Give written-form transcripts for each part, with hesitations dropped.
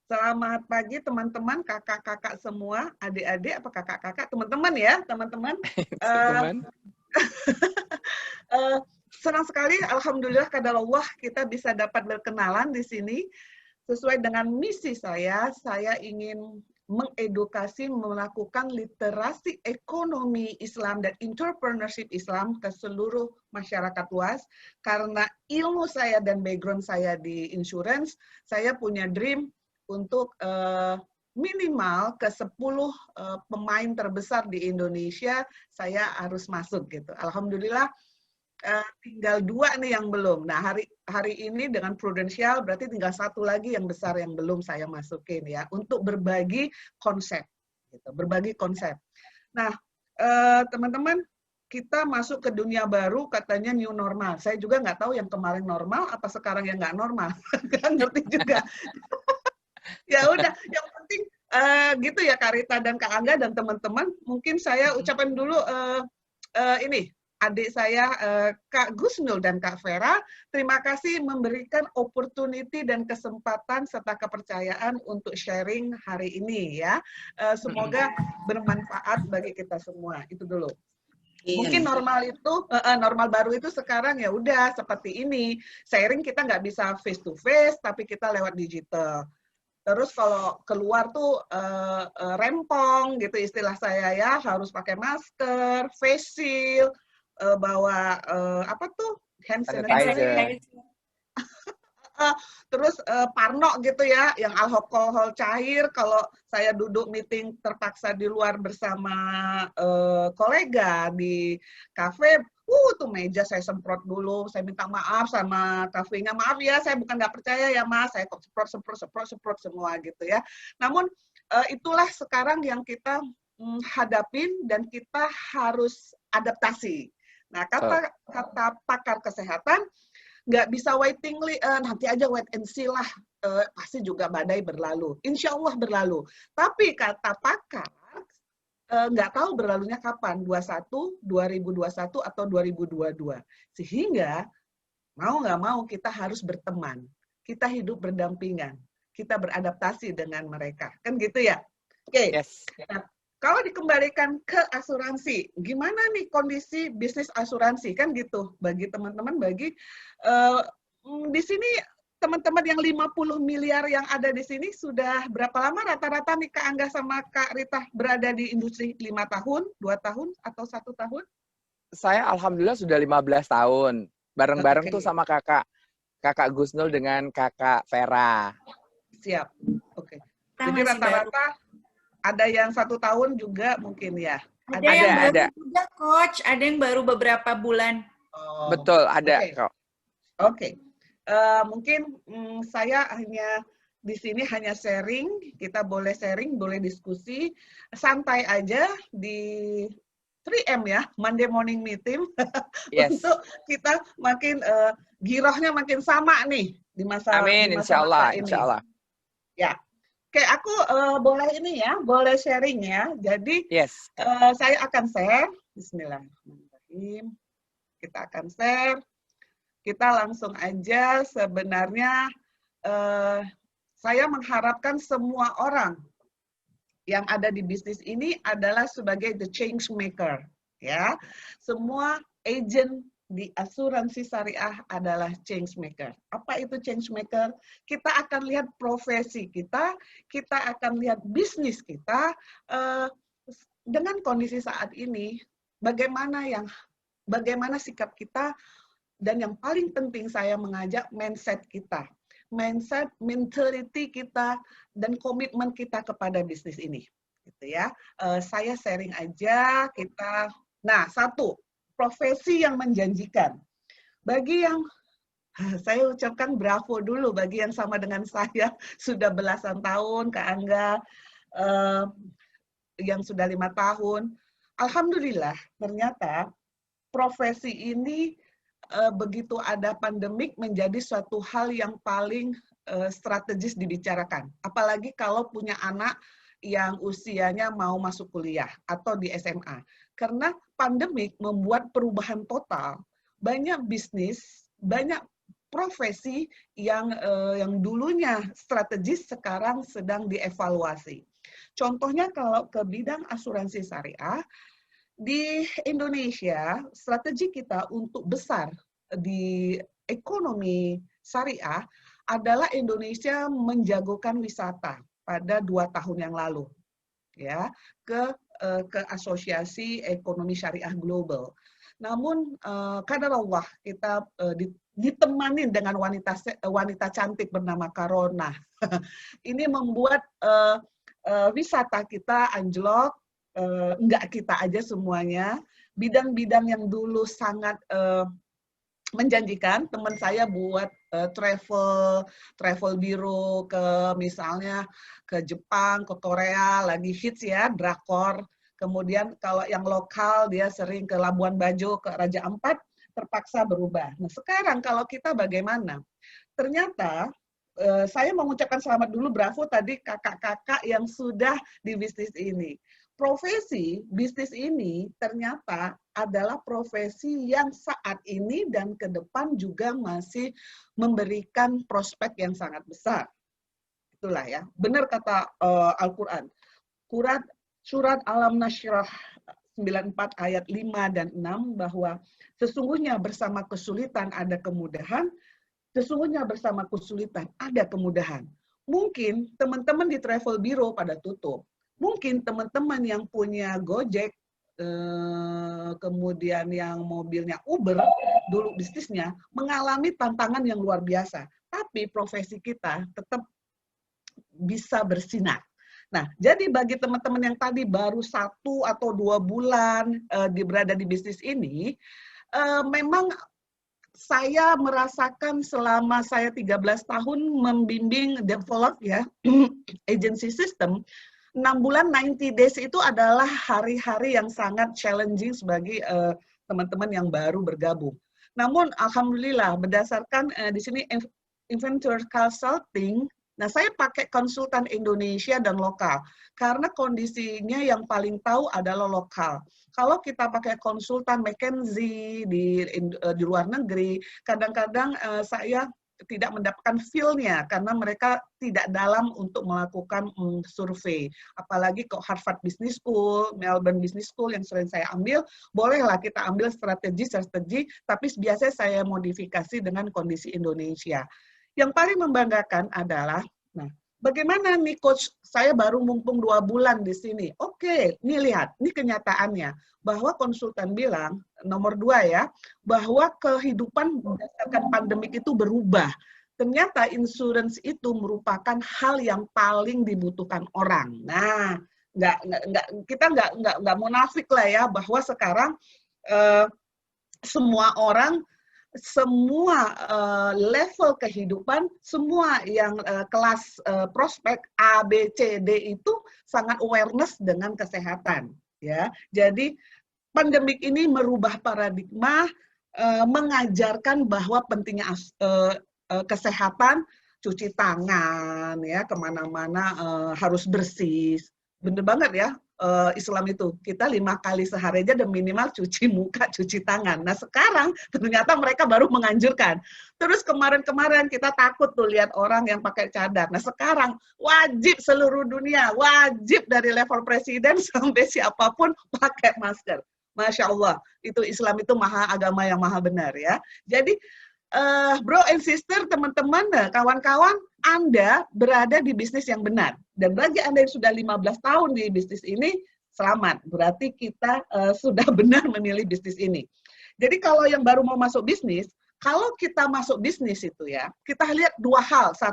Selamat pagi teman-teman, kakak-kakak semua, adik-adik apa kakak-kakak, teman-teman ya, teman-teman. Eh, Teman. eh, Senang sekali, alhamdulillah kadarullah kita bisa dapat berkenalan di sini. Sesuai dengan misi saya ingin mengedukasi, melakukan literasi ekonomi Islam dan entrepreneurship Islam ke seluruh masyarakat luas. Karena ilmu saya dan background saya di insurance, saya punya dream untuk minimal ke 10 pemain terbesar di Indonesia, saya harus masuk gitu. Alhamdulillah tinggal 2 nih yang belum. Nah, hari ini dengan Prudential berarti tinggal 1 lagi yang besar yang belum saya masukin ya, untuk berbagi konsep gitu, berbagi konsep. Nah, teman-teman, kita masuk ke dunia baru katanya new normal. Saya juga nggak tahu yang kemarin normal apa sekarang yang nggak normal. Nggak ngerti juga. Ya udah, yang penting gitu ya Kak Rita dan Kak Angga dan teman-teman. Mungkin saya ucapkan dulu ini adik saya Kak Gusnul dan Kak Vera, terima kasih memberikan opportunity dan kesempatan serta kepercayaan untuk sharing hari ini ya. Semoga bermanfaat bagi kita semua. Itu dulu. Mungkin normal baru itu sekarang ya udah seperti ini. Sharing kita nggak bisa face to face, tapi kita lewat digital. Terus kalau keluar tuh rempong gitu istilah saya ya, harus pakai masker, face shield, bawa apa tuh hand sanitizer, terus parno gitu ya, yang alkohol cair. Kalau saya duduk meeting terpaksa di luar bersama kolega di kafe, tuh meja saya semprot dulu, saya minta maaf sama kafenya, maaf ya, saya bukan nggak percaya ya mas, saya kok semprot semua gitu ya. Namun itulah sekarang yang kita hadapin dan kita harus adaptasi. Nah, kata pakar kesehatan, nggak bisa waiting, nanti aja wait and see lah, pasti juga badai berlalu. Insya Allah berlalu. Tapi kata pakar, nggak tahu berlalunya kapan, 2021 atau 2022. Sehingga mau nggak mau kita harus berteman. Kita hidup berdampingan. Kita beradaptasi dengan mereka. Kan gitu ya? Oke. Yes. Nah, kalau dikembalikan ke asuransi, gimana nih kondisi bisnis asuransi? Kan gitu, bagi teman-teman, di sini teman-teman yang 50 miliar yang ada di sini sudah berapa lama rata-rata nih Kak Angga sama Kak Rita berada di industri? 5 tahun, 2 tahun, atau 1 tahun? Saya alhamdulillah sudah 15 tahun. Bareng-bareng tuh sama Kakak Gusnul dengan Kakak Vera. Siap. Oke. Jadi rata-rata ada yang 1 tahun juga mungkin ya. Ada yang baru juga, Coach. Ada yang baru beberapa bulan. Betul, ada kok. Oke. Mungkin saya hanya di sini hanya sharing, kita boleh sharing, boleh diskusi, santai aja di 3M ya, Monday Morning Meeting, untuk kita makin girohnya makin sama nih di masa Amin, ini. insya Allah. Ya, oke, aku boleh ini ya, boleh sharing ya. Jadi saya akan share. Bismillahirrahmanirrahim. Kita akan share. Kita langsung aja, sebenarnya saya mengharapkan semua orang yang ada di bisnis ini adalah sebagai the change maker, ya. Semua agent di asuransi syariah adalah change maker. Apa itu change maker? Kita akan lihat profesi kita akan lihat bisnis kita dengan kondisi saat ini, bagaimana sikap kita. Dan yang paling penting saya mengajak mindset kita. Mindset, mentality kita, dan komitmen kita kepada bisnis ini. Gitu ya. Saya sharing aja kita. Nah, 1, profesi yang menjanjikan. Bagi yang saya ucapkan bravo dulu bagi yang sama dengan saya sudah belasan tahun, Kak Angga yang sudah 5 tahun. Alhamdulillah, ternyata profesi ini begitu ada pandemik menjadi suatu hal yang paling strategis dibicarakan. Apalagi kalau punya anak yang usianya mau masuk kuliah atau di SMA. Karena pandemik membuat perubahan total. Banyak bisnis, banyak profesi yang dulunya strategis sekarang sedang dievaluasi. Contohnya kalau ke bidang asuransi syariah, di Indonesia strategi kita untuk besar di ekonomi syariah adalah Indonesia menjagokan wisata pada 2 tahun yang lalu, ya, ke Asosiasi Ekonomi Syariah Global. Namun qadarullah kita ditemani dengan wanita cantik bernama Karona. Ini membuat wisata kita anjlok, enggak kita aja semuanya. Bidang-bidang yang dulu sangat menjanjikan, teman saya buat travel biro ke misalnya ke Jepang, ke Korea, lagi hits ya, drakor. Kemudian kalau yang lokal dia sering ke Labuan Bajo, ke Raja Ampat, terpaksa berubah. Nah sekarang kalau kita bagaimana? Ternyata saya mengucapkan selamat dulu, bravo tadi kakak-kakak yang sudah di bisnis ini. Profesi bisnis ini ternyata adalah profesi yang saat ini dan ke depan juga masih memberikan prospek yang sangat besar. Itulah ya, benar kata Al-Quran. Surat Alam-Nasyrah 94 ayat 5 dan 6 bahwa sesungguhnya bersama kesulitan ada kemudahan, sesungguhnya bersama kesulitan ada kemudahan. Mungkin teman-teman di travel bureau pada tutup. Mungkin teman-teman yang punya Gojek, kemudian yang mobilnya Uber, dulu bisnisnya, mengalami tantangan yang luar biasa. Tapi profesi kita tetap bisa bersinar. Nah, jadi bagi teman-teman yang tadi baru 1 atau 2 bulan berada di bisnis ini, memang saya merasakan selama saya 13 tahun membimbing develop ya agency system, 6 bulan 90 days itu adalah hari-hari yang sangat challenging bagi teman-teman yang baru bergabung. Namun alhamdulillah berdasarkan di sini inventor consulting, nah saya pakai konsultan Indonesia dan lokal karena kondisinya yang paling tahu adalah lokal. Kalau kita pakai konsultan McKinsey di luar negeri, kadang-kadang saya tidak mendapatkan feel-nya karena mereka tidak dalam untuk melakukan survei. Apalagi kok Harvard Business School, Melbourne Business School yang sering saya ambil, bolehlah kita ambil strategi, tapi biasanya saya modifikasi dengan kondisi Indonesia. Yang paling membanggakan adalah, nah, bagaimana nih coach, saya baru mumpung 2 bulan di sini. Oke, nih lihat, ini kenyataannya. Bahwa konsultan bilang, nomor 2 ya, bahwa kehidupan berdasarkan pandemik itu berubah. Ternyata insurance itu merupakan hal yang paling dibutuhkan orang. Nah, kita nggak munafik lah ya, bahwa sekarang semua orang, semua level kehidupan, semua yang kelas prospek A, B, C, D itu sangat awareness dengan kesehatan. Ya, jadi pandemik ini merubah paradigma, mengajarkan bahwa pentingnya kesehatan, cuci tangan, ya kemana-mana harus bersih. Bener banget ya. Islam itu kita 5 kali sehari aja dan minimal cuci muka, cuci tangan. Nah sekarang ternyata mereka baru menganjurkan. Terus kemarin-kemarin kita takut tuh lihat orang yang pakai cadar. Nah sekarang wajib seluruh dunia, wajib dari level presiden sampai siapapun pakai masker. Masya Allah, itu Islam itu agama yang maha benar ya. Jadi bro and sister, teman-teman, kawan-kawan, Anda berada di bisnis yang benar. Dan bagi Anda yang sudah 15 tahun di bisnis ini, selamat. Berarti kita sudah benar memilih bisnis ini. Jadi kalau yang baru mau masuk bisnis, kalau kita masuk bisnis itu ya, kita lihat 2 hal. 1,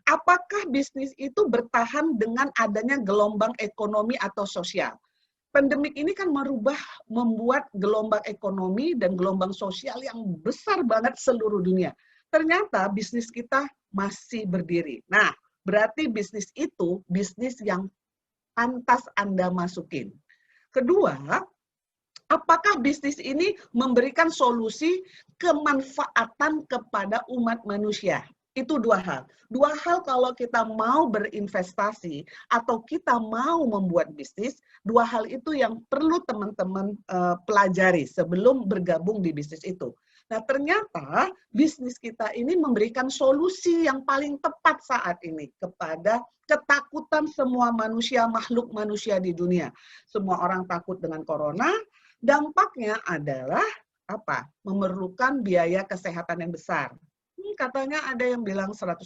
apakah bisnis itu bertahan dengan adanya gelombang ekonomi atau sosial? Pandemik ini kan membuat gelombang ekonomi dan gelombang sosial yang besar banget seluruh dunia. Ternyata bisnis kita masih berdiri. Nah, berarti bisnis itu bisnis yang pantas Anda masukin. Kedua, apakah bisnis ini memberikan solusi kemanfaatan kepada umat manusia? Itu dua hal. Dua hal kalau kita mau berinvestasi atau kita mau membuat bisnis, dua hal itu yang perlu teman-teman pelajari sebelum bergabung di bisnis itu. Nah, ternyata bisnis kita ini memberikan solusi yang paling tepat saat ini kepada ketakutan semua manusia, makhluk manusia di dunia. Semua orang takut dengan corona, dampaknya adalah apa? Memerlukan biaya kesehatan yang besar. Katanya ada yang bilang 150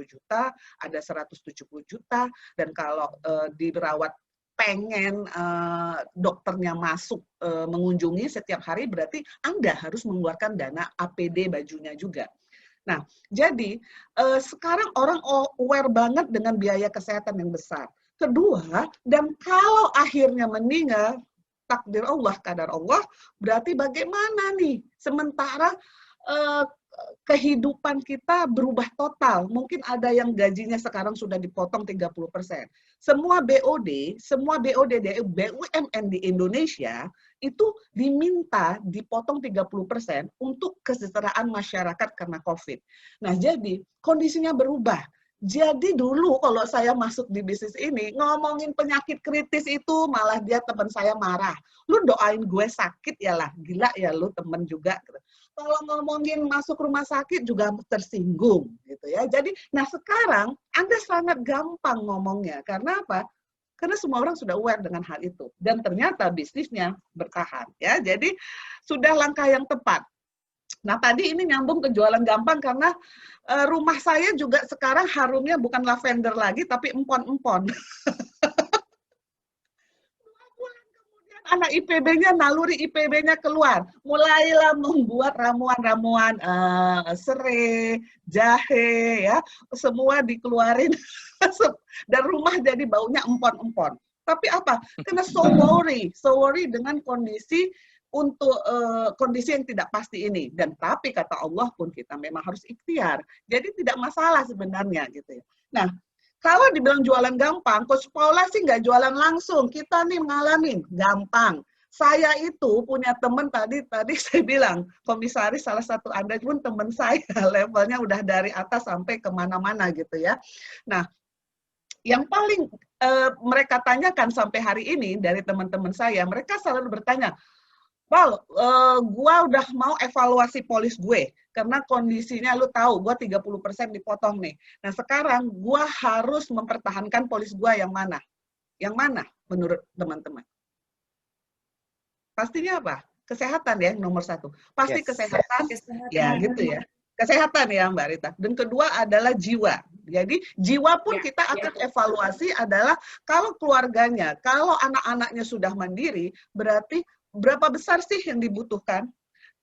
juta, ada 170 juta, dan kalau dirawat pengen dokternya masuk mengunjungi setiap hari, berarti Anda harus mengeluarkan dana APD bajunya juga. Nah, jadi sekarang orang aware banget dengan biaya kesehatan yang besar. Kedua, dan kalau akhirnya meninggal, takdir Allah, kadar Allah, berarti bagaimana nih? Sementara kehidupan kita berubah total. Mungkin ada yang gajinya sekarang sudah dipotong 30%. Semua BOD, BUMN di Indonesia itu diminta dipotong 30% untuk kesejahteraan masyarakat karena COVID. Nah, jadi kondisinya berubah. Jadi dulu kalau saya masuk di bisnis ini, ngomongin penyakit kritis itu malah dia teman saya marah. Lu doain gue sakit ya lah, gila ya lu temen juga. Kalau ngomongin masuk rumah sakit juga tersinggung gitu ya. Jadi, nah sekarang Anda sangat gampang ngomongnya. Karena apa? Karena semua orang sudah aware dengan hal itu. Dan ternyata bisnisnya bertahan. Ya, jadi sudah langkah yang tepat. Nah, tadi ini nyambung ke jualan gampang karena rumah saya juga sekarang harumnya bukan lavender lagi, tapi empon-empon. Anak IPB-nya, naluri IPB-nya keluar. Mulailah membuat ramuan-ramuan serai, jahe, ya, semua dikeluarin. Dan rumah jadi baunya empon-empon. Tapi apa? Karena so worry dengan kondisi untuk kondisi yang tidak pasti ini. Dan tapi kata Allah pun kita memang harus ikhtiar. Jadi tidak masalah sebenarnya gitu ya. Nah, kalau dibilang jualan gampang, Coach Paula sih nggak jualan langsung. Kita nih ngalamin gampang. Saya itu punya teman tadi saya bilang, komisaris salah satu Anda pun teman saya, levelnya udah dari atas sampai kemana-mana gitu ya. Nah, yang paling mereka tanyakan sampai hari ini dari teman-teman saya, mereka selalu bertanya, Pal, gua udah mau evaluasi polis gue, karena kondisinya lu tahu, gua 30% dipotong nih. Nah sekarang gua harus mempertahankan polis gua yang mana? Yang mana menurut teman-teman? Pastinya apa? Kesehatan ya, nomor satu. Pasti yes. Kesehatan, ya gitu ya. Kesehatan ya Mbak Rita. Dan kedua adalah jiwa. Jadi jiwa pun kita akan evaluasi adalah kalau keluarganya, kalau anak-anaknya sudah mandiri, berarti berapa besar sih yang dibutuhkan?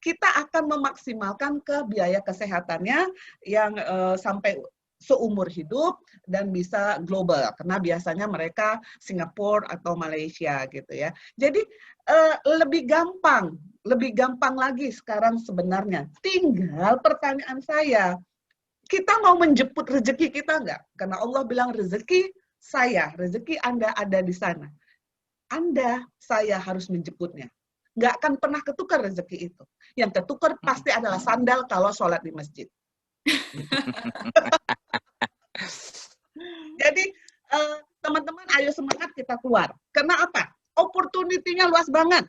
Kita akan memaksimalkan ke biaya kesehatannya yang sampai seumur hidup dan bisa global. Karena biasanya mereka Singapura atau Malaysia gitu ya. Jadi lebih gampang lagi sekarang sebenarnya. Tinggal pertanyaan saya, kita mau menjemput rezeki kita nggak? Karena Allah bilang rezeki Anda ada di sana. Anda, saya harus menjemputnya. Nggak akan pernah ketukar rezeki itu. Yang ketukar pasti adalah sandal kalau sholat di masjid. Jadi, teman-teman ayo semangat kita keluar. Karena apa? Opportunity-nya luas banget.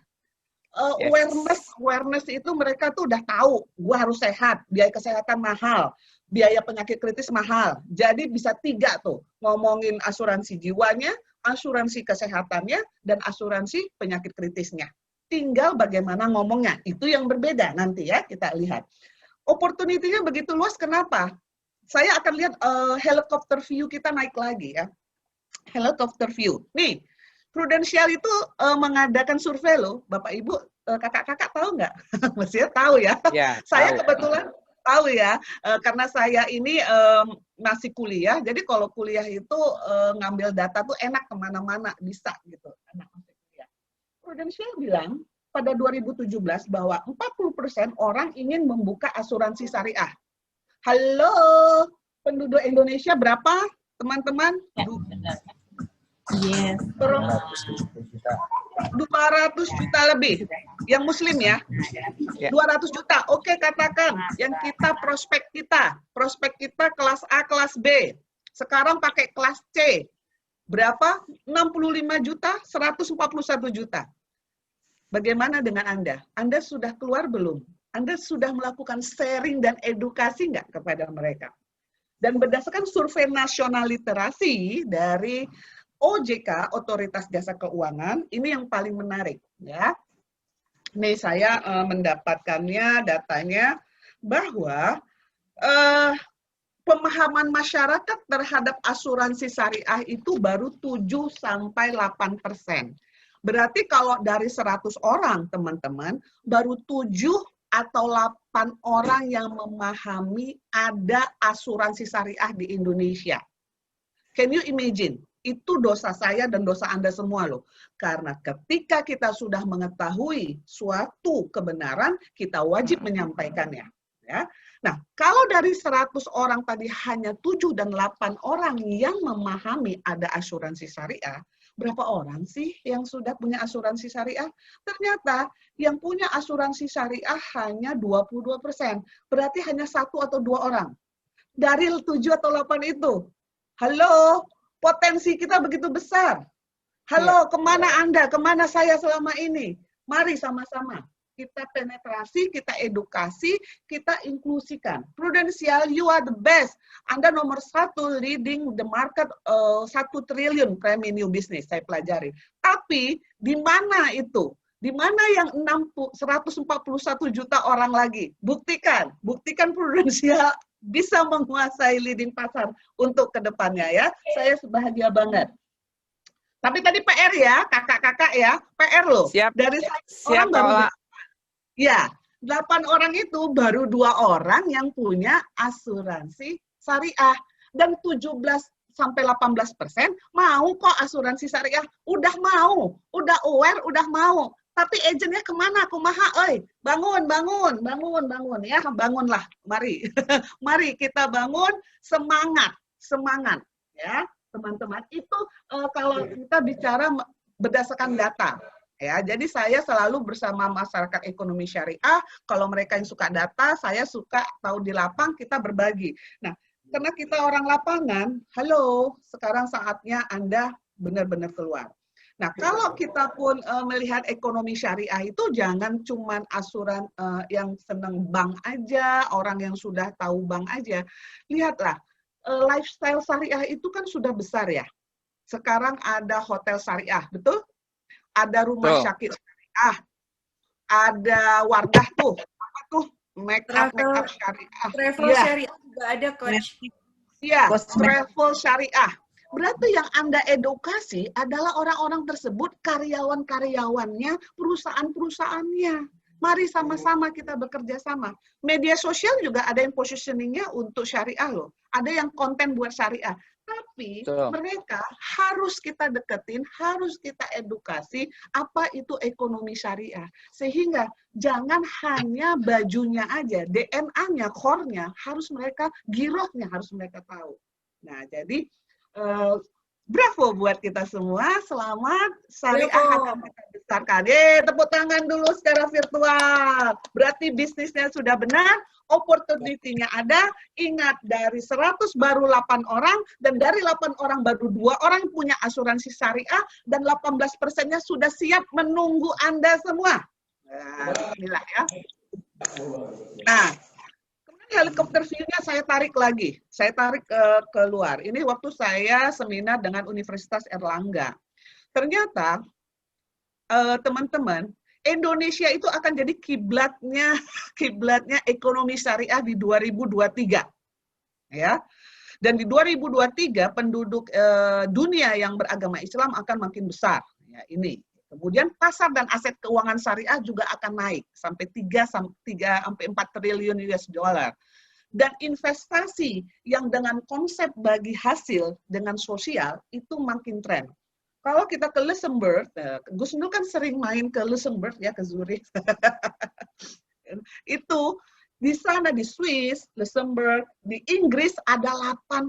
Awareness itu mereka tuh udah tahu, gua harus sehat, biaya kesehatan mahal, biaya penyakit kritis mahal. Jadi bisa 3 tuh, ngomongin asuransi jiwanya, asuransi kesehatannya, dan asuransi penyakit kritisnya. Tinggal bagaimana ngomongnya, itu yang berbeda nanti ya, kita lihat. Opportunity-nya begitu luas, kenapa? Saya akan lihat helicopter view kita naik lagi ya. Helicopter view. Nih, Prudential itu mengadakan survei loh, Bapak Ibu, kakak-kakak tahu nggak? Mestinya tahu ya. Saya kebetulan tahu ya, karena saya ini masih kuliah, jadi kalau kuliah itu ngambil data tuh enak kemana-mana, bisa gitu. Anak masih kuliah. Prudential bilang pada 2017 bahwa 40% orang ingin membuka asuransi syariah. Halo, penduduk Indonesia berapa, teman-teman? Yes. 270 juta. 200 juta lebih. Yang muslim ya. 200 juta. Oke, katakan yang kita prospek kita kelas A, kelas B. Sekarang pakai kelas C. Berapa? 65 juta, 141 juta. Bagaimana dengan Anda? Anda sudah keluar belum? Anda sudah melakukan sharing dan edukasi nggak kepada mereka? Dan berdasarkan survei nasional literasi dari OJK, Otoritas Jasa Keuangan, ini yang paling menarik. Ya. Nih saya mendapatkannya, datanya, bahwa pemahaman masyarakat terhadap asuransi syariah itu baru 7-8%. Berarti kalau dari 100 orang, teman-teman, baru 7 atau 8 orang yang memahami ada asuransi syariah di Indonesia. Can you imagine? Itu dosa saya dan dosa Anda semua loh. Karena ketika kita sudah mengetahui suatu kebenaran, kita wajib menyampaikannya. Ya. Nah, kalau dari 100 orang tadi hanya 7 dan 8 orang yang memahami ada asuransi syariah, berapa orang sih yang sudah punya asuransi syariah? Ternyata yang punya asuransi syariah hanya 22%. Berarti hanya 1 atau 2 orang. Dari 7 atau 8 itu. Halo, potensi kita begitu besar. Halo, kemana Anda? Kemana saya selama ini? Mari sama-sama. Kita penetrasi, kita edukasi, kita inklusikan. Prudential, you are the best. Anda nomor 1 leading the market 1 triliun premi new business, saya pelajari. Tapi di mana itu? Di mana yang 141 juta orang lagi? Buktikan Prudential bisa menguasai leading pasar untuk kedepannya ya. Saya bahagia banget. Tapi tadi PR ya, kakak-kakak ya, PR loh. Siap. Dari siap, orang baru. Kak. Ya, 8 orang itu baru 2 orang yang punya asuransi syariah. Dan 17-18% mau kok asuransi syariah. Udah mau, udah aware, udah mau. Tapi agentnya kemana? Kumaha, oi. Bangun ya, bangunlah. Mari, mari kita bangun semangat, ya teman-teman. Itu kalau kita bicara berdasarkan data. Ya, jadi saya selalu bersama masyarakat ekonomi syariah. Kalau mereka yang suka data, saya suka tahu di lapang, kita berbagi. Nah, karena kita orang lapangan, halo, sekarang saatnya Anda benar-benar keluar. Nah, kalau kita pun melihat ekonomi syariah itu jangan cuma asuran yang senang bank aja, orang yang sudah tahu bank aja. Lihatlah, lifestyle syariah itu kan sudah besar ya. Sekarang ada hotel syariah, betul? Ada rumah syakir syariah, ada Wardah tuh, apa tuh? Make up syariah. Travel syariah juga ada, Coach. Iya, travel syariah. Berarti yang Anda edukasi adalah orang-orang tersebut, karyawan-karyawannya, perusahaan-perusahaannya. Mari sama-sama kita bekerja sama. Media sosial juga ada yang positioningnya untuk syariah loh. Ada yang konten buat syariah. Tapi mereka harus kita deketin, harus kita edukasi apa itu ekonomi syariah. Sehingga jangan hanya bajunya aja, DNA-nya, core-nya, harus mereka, girohnya harus mereka tahu. Nah, jadi bravo buat kita semua. Selamat, syariah akan kita besarkan. Tepuk tangan dulu secara virtual. Berarti bisnisnya sudah benar, opportunity-nya ada. Ingat, dari 100 baru 8 orang, dan dari 8 orang baru 2 orang punya asuransi syariah, dan 18%-nya sudah siap menunggu Anda semua. Nah, inilah ya. Nah, helikopter view-nya saya tarik lagi. Saya tarik keluar. Ini waktu saya seminar dengan Universitas Erlangga. Ternyata, teman-teman, Indonesia itu akan jadi kiblatnya ekonomi syariah di 2023. Ya. Dan di 2023 penduduk dunia yang beragama Islam akan makin besar. Ya, ini. Kemudian pasar dan aset keuangan syariah juga akan naik sampai 3-4 triliun US dollar. Dan investasi yang dengan konsep bagi hasil dengan sosial itu makin tren. Kalau kita ke Luxembourg, Gus Nur kan sering main ke Luxembourg ya, ke Zurich. Itu di sana di Swiss, Luxembourg, di Inggris ada 8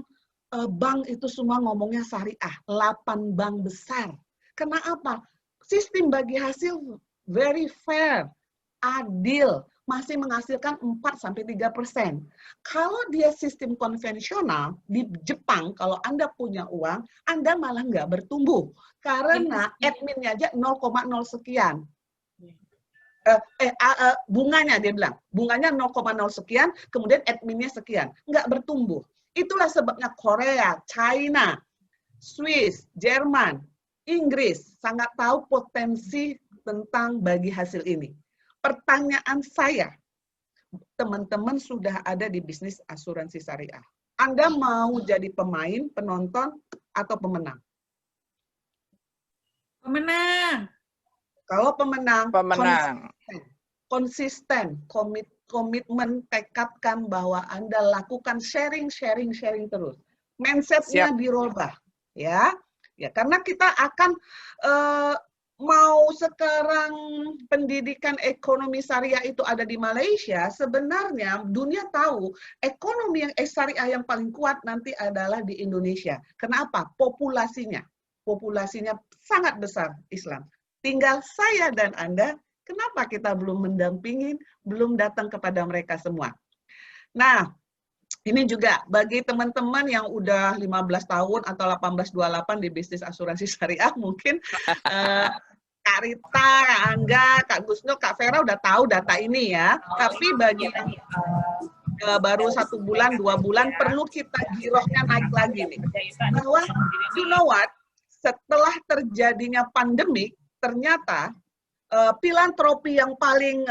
bank itu semua ngomongnya syariah, 8 bank besar. Kenapa? sistem bagi hasil very fair, adil, masih menghasilkan 4-3%. Kalau dia sistem konvensional, di Jepang, kalau Anda punya uang, Anda malah nggak bertumbuh. Karena adminnya aja 0,0 sekian. Bunganya, dia bilang. Bunganya 0,0 sekian, kemudian adminnya sekian. Nggak bertumbuh. Itulah sebabnya Korea, China, Swiss, Jerman, Inggris sangat tahu potensi tentang bagi hasil ini. Pertanyaan saya, teman-teman sudah ada di bisnis asuransi syariah. Anda mau jadi pemain, penonton, atau pemenang? Pemenang. Kalau pemenang, Pemenang. konsisten, komitmen, tekadkan bahwa Anda lakukan sharing terus. Mindset-nya dirubah, ya. Ya, karena kita akan mau sekarang pendidikan ekonomi syariah itu ada di Malaysia, sebenarnya dunia tahu ekonomi yang syariah yang paling kuat nanti adalah di Indonesia. Kenapa? Populasinya sangat besar Islam. Tinggal saya dan Anda, kenapa kita belum mendampingin, belum datang kepada mereka semua. Nah, ini juga bagi teman-teman yang udah 15 tahun atau 18-28 di bisnis asuransi syariah, mungkin Kak Rita, Kak Angga, Kak Gusnul, Kak Vera udah tahu data ini ya. Tapi bagi yang baru 1 bulan, 2 bulan, perlu kita girohnya naik lagi nih. Bahwa, you know what, setelah terjadinya pandemik, ternyata filantropi yang paling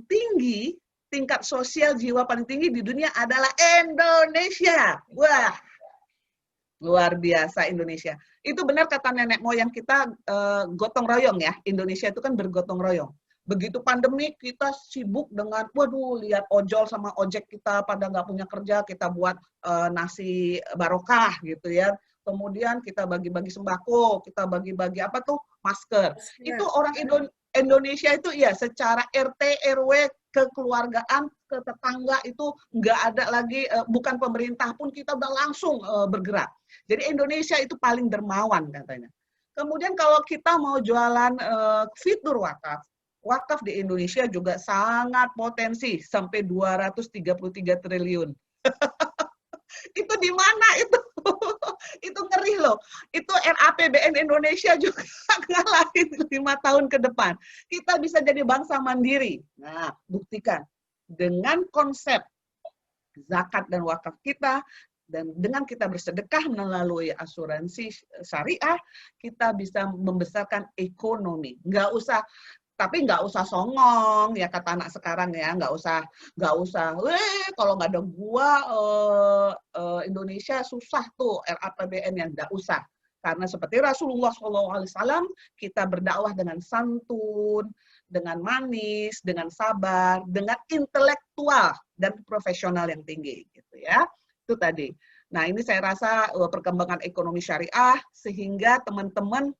tinggi, tingkat sosial jiwa paling tinggi di dunia adalah Indonesia. Wah, luar biasa Indonesia. Itu benar kata nenek moyang kita, gotong royong ya. Indonesia itu kan bergotong royong. Begitu pandemi kita sibuk dengan, waduh, lihat ojol sama ojek kita pada nggak punya kerja, kita buat nasi barokah gitu ya. Kemudian kita bagi-bagi sembako, kita bagi-bagi apa tuh, masker. Itu orang Indonesia itu ya secara RT, RW, kekeluargaan, ke tetangga itu nggak ada lagi, bukan pemerintah pun kita udah langsung bergerak. Jadi Indonesia itu paling dermawan katanya. Kemudian kalau kita mau jualan fitur wakaf di Indonesia juga sangat potensi, sampai 233 triliun. Itu di mana itu? Itu ngeri loh. Itu RAPBN Indonesia juga ngalahin 5 tahun ke depan. Kita bisa jadi bangsa mandiri. Nah, buktikan. Dengan konsep zakat dan wakaf kita, dan dengan kita bersedekah melalui asuransi syariah, kita bisa membesarkan ekonomi. Tapi nggak usah songong ya, kata anak sekarang ya, nggak usah kalau nggak ada gua Indonesia susah tuh RAPBN yang nggak usah. Karena seperti Rasulullah SAW, kita berdakwah dengan santun, dengan manis, dengan sabar, dengan intelektual dan profesional yang tinggi gitu ya. Itu tadi. Nah, ini saya rasa perkembangan ekonomi syariah sehingga teman-teman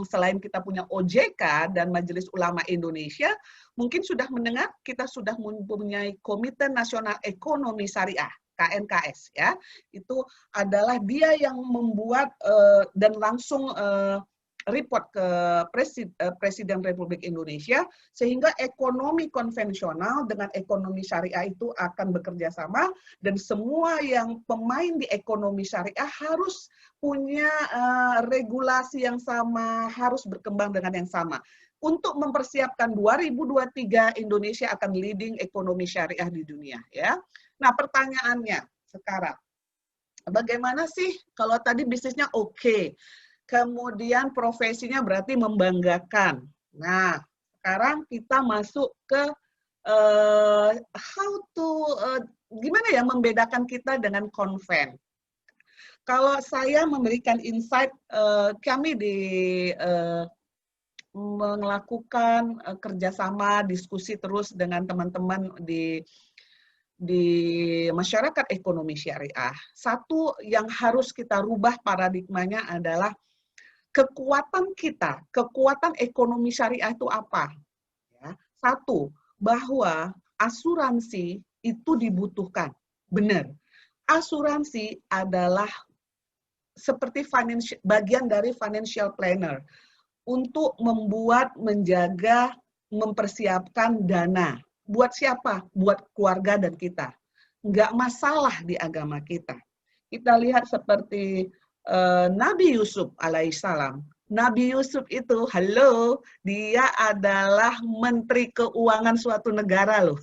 selain kita punya OJK dan Majelis Ulama Indonesia, mungkin sudah mendengar kita sudah mempunyai Komite Nasional Ekonomi Syariah, KNKS ya. Itu adalah dia yang membuat dan langsung report ke Presiden Republik Indonesia, sehingga ekonomi konvensional dengan ekonomi syariah itu akan bekerja sama, dan semua yang pemain di ekonomi syariah harus punya regulasi yang sama, harus berkembang dengan yang sama. Untuk mempersiapkan 2023 Indonesia akan leading ekonomi syariah di dunia ya. Nah, pertanyaannya sekarang, bagaimana sih kalau tadi bisnisnya oke, kemudian profesinya berarti membanggakan. Nah, sekarang kita masuk ke gimana ya membedakan kita dengan konven. Kalau saya memberikan insight, kami melakukan kerjasama, diskusi terus dengan teman-teman di masyarakat ekonomi syariah. Satu yang harus kita rubah paradigmanya adalah kekuatan kita, kekuatan ekonomi syariah itu apa? Ya, satu, bahwa asuransi itu dibutuhkan. Benar. Asuransi adalah seperti bagian dari financial planner. untuk membuat, menjaga, mempersiapkan dana. Buat siapa? Buat keluarga dan kita. Nggak masalah di agama kita. Kita lihat seperti Nabi Yusuf alaihissalam. Nabi Yusuf itu, dia adalah Menteri Keuangan suatu negara loh.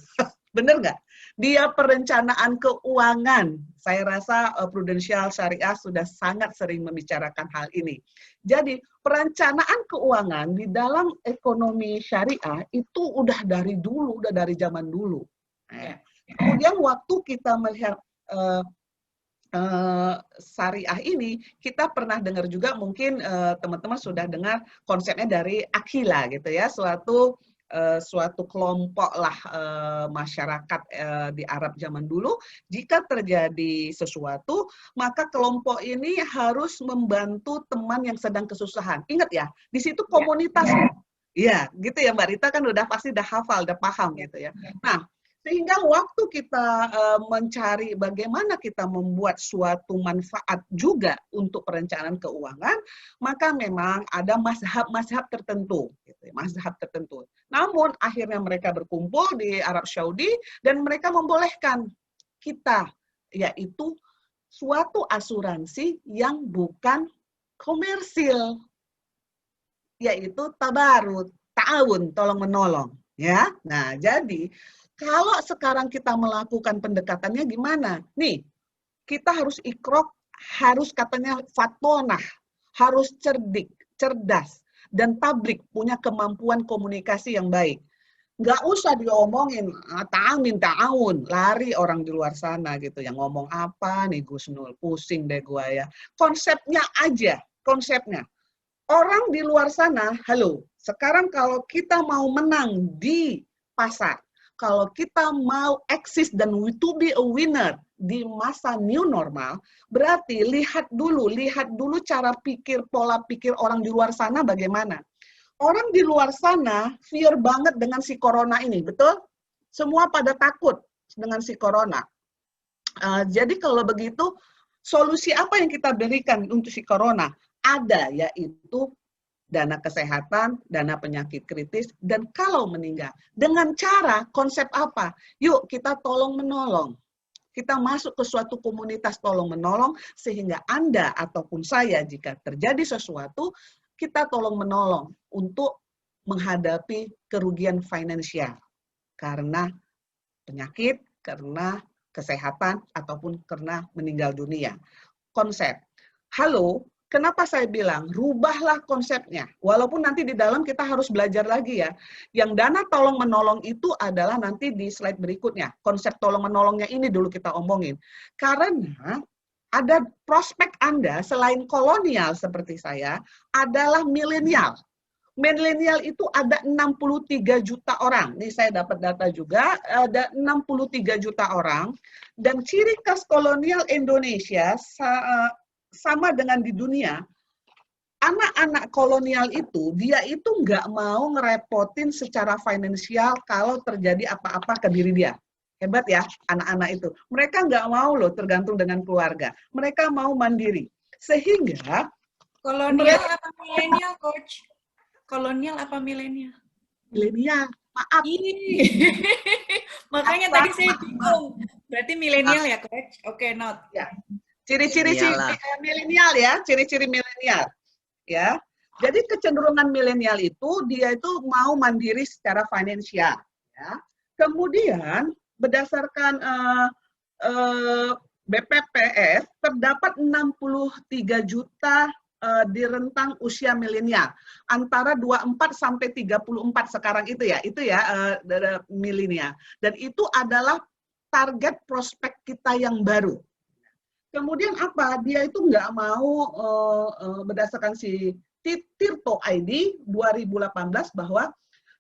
Bener nggak? Dia perencanaan keuangan. Saya rasa Prudential Syariah sudah sangat sering membicarakan hal ini. Jadi perencanaan keuangan di dalam ekonomi syariah itu udah dari dulu, udah dari zaman dulu. Kemudian waktu kita melihat syariah ini, kita pernah dengar juga, mungkin teman-teman sudah dengar konsepnya dari Akhila gitu ya, suatu kelompok lah masyarakat di Arab zaman dulu. Jika terjadi sesuatu, maka kelompok ini harus membantu teman yang sedang kesusahan. Ingat ya, di situ komunitas. Iya, gitu ya Mbak Rita, kan udah pasti udah hafal, udah paham gitu ya. Nah, sehingga waktu kita mencari bagaimana kita membuat suatu manfaat juga untuk perencanaan keuangan, maka memang ada mazhab-mazhab tertentu, gitu, mazhab tertentu. Namun akhirnya mereka berkumpul di Arab Saudi dan mereka membolehkan kita, yaitu suatu asuransi yang bukan komersil, yaitu tabarut, ta'awun, tolong menolong, ya. Nah, jadi kalau sekarang kita melakukan pendekatannya gimana? Nih, kita harus ikrok, harus katanya fatonah, harus cerdas, dan tablik, punya kemampuan komunikasi yang baik. Nggak usah diomongin, ta'awun, lari orang di luar sana gitu, yang ngomong apa nih Gus Nur, pusing deh gua ya. Konsepnya aja, konsepnya. Orang di luar sana, sekarang kalau kita mau menang di pasar, kalau kita mau eksis dan to be a winner di masa new normal, berarti lihat dulu cara pikir, pola pikir orang di luar sana bagaimana. Orang di luar sana fear banget dengan si corona ini, betul? Semua pada takut dengan si corona. Jadi kalau begitu, solusi apa yang kita berikan untuk si corona? Ada, yaitu dana kesehatan, dana penyakit kritis, dan kalau meninggal. Dengan cara, konsep apa? Yuk kita tolong-menolong. Kita masuk ke suatu komunitas tolong-menolong, sehingga Anda ataupun saya, jika terjadi sesuatu, kita tolong-menolong untuk menghadapi kerugian finansial. Karena penyakit, karena kesehatan, ataupun karena meninggal dunia. Konsep. Kenapa saya bilang, rubahlah konsepnya. Walaupun nanti di dalam kita harus belajar lagi ya. Yang dana tolong-menolong itu adalah nanti di slide berikutnya. Konsep tolong-menolongnya ini dulu kita omongin. Karena ada prospek Anda selain kolonial seperti saya, adalah milenial. Milenial itu ada 63 juta orang. Ini saya dapat data juga, ada 63 juta orang. Dan ciri khas kolonial Indonesia, sama dengan di dunia, anak-anak kolonial itu, dia itu nggak mau ngerepotin secara finansial kalau terjadi apa-apa ke diri dia. Hebat ya, anak-anak itu. Mereka nggak mau loh tergantung dengan keluarga. Mereka mau mandiri. Sehingga... Kolonial apa milenial, Coach? Kolonial apa milenial? Milenial, maaf. Makanya tadi saya bingung. Berarti milenial ya, Coach? Oke, note. Ya. Ciri-ciri milenial ya, ciri-ciri milenial ya. Jadi kecenderungan milenial itu dia itu mau mandiri secara finansial ya. Kemudian berdasarkan BPPS terdapat 63 juta di rentang usia milenial antara 24 sampai 34 sekarang itu ya milenial, dan itu adalah target prospek kita yang baru. Kemudian apa? Dia itu nggak mau berdasarkan si Tirto ID 2018 bahwa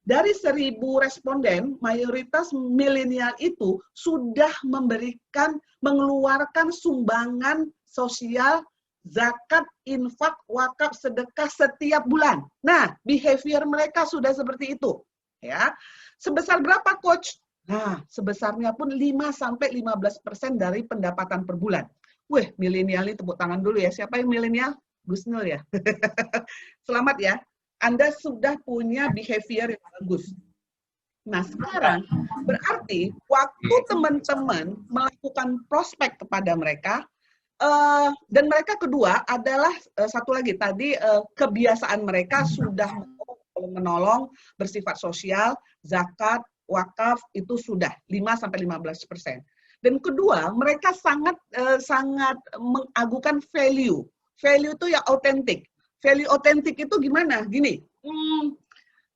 dari 1.000 responden, mayoritas milenial itu sudah mengeluarkan sumbangan sosial, zakat, infak, wakaf, sedekah setiap bulan. Nah, behavior mereka sudah seperti itu. Ya. Sebesar berapa, Coach? Nah, sebesarnya pun 5-15% dari pendapatan per bulan. Wih, milenial ini tepuk tangan dulu ya. Siapa yang milenial? Gus Nur ya. Selamat ya. Anda sudah punya behavior yang bagus. Nah, sekarang berarti waktu teman-teman melakukan prospek kepada mereka, dan mereka kedua adalah satu lagi tadi, kebiasaan mereka sudah menolong, bersifat sosial, zakat, wakaf itu sudah 5-15%. Dan kedua, mereka sangat mengagukan value. Value itu yang otentik. Value otentik itu gimana? Gini,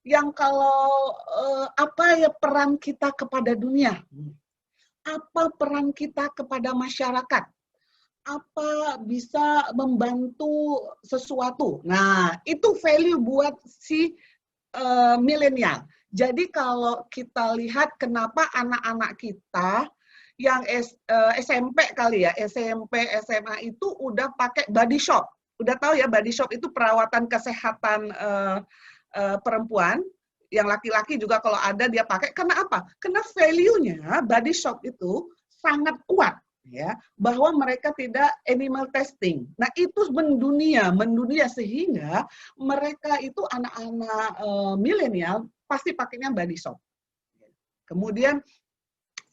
yang kalau apa ya peran kita kepada dunia? Apa peran kita kepada masyarakat? Apa bisa membantu sesuatu? Nah, itu value buat si milenial. Jadi kalau kita lihat kenapa anak-anak kita yang SMP kali ya, SMP, SMA itu udah pakai body shop. Udah tahu ya, body shop itu perawatan kesehatan perempuan, yang laki-laki juga kalau ada dia pakai. Karena apa? Karena value-nya body shop itu sangat kuat, ya, bahwa mereka tidak animal testing. Nah, itu mendunia sehingga mereka itu anak-anak milenial pasti pakainya body shop. Kemudian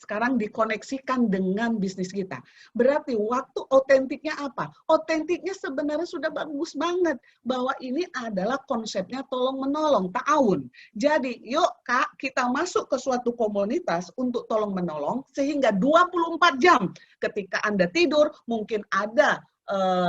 sekarang dikoneksikan dengan bisnis kita. Berarti waktu otentiknya apa? Otentiknya sebenarnya sudah bagus banget. Bahwa ini adalah konsepnya tolong-menolong, ta'awun. Jadi, yuk Kak, kita masuk ke suatu komunitas untuk tolong-menolong, sehingga 24 jam ketika Anda tidur, mungkin ada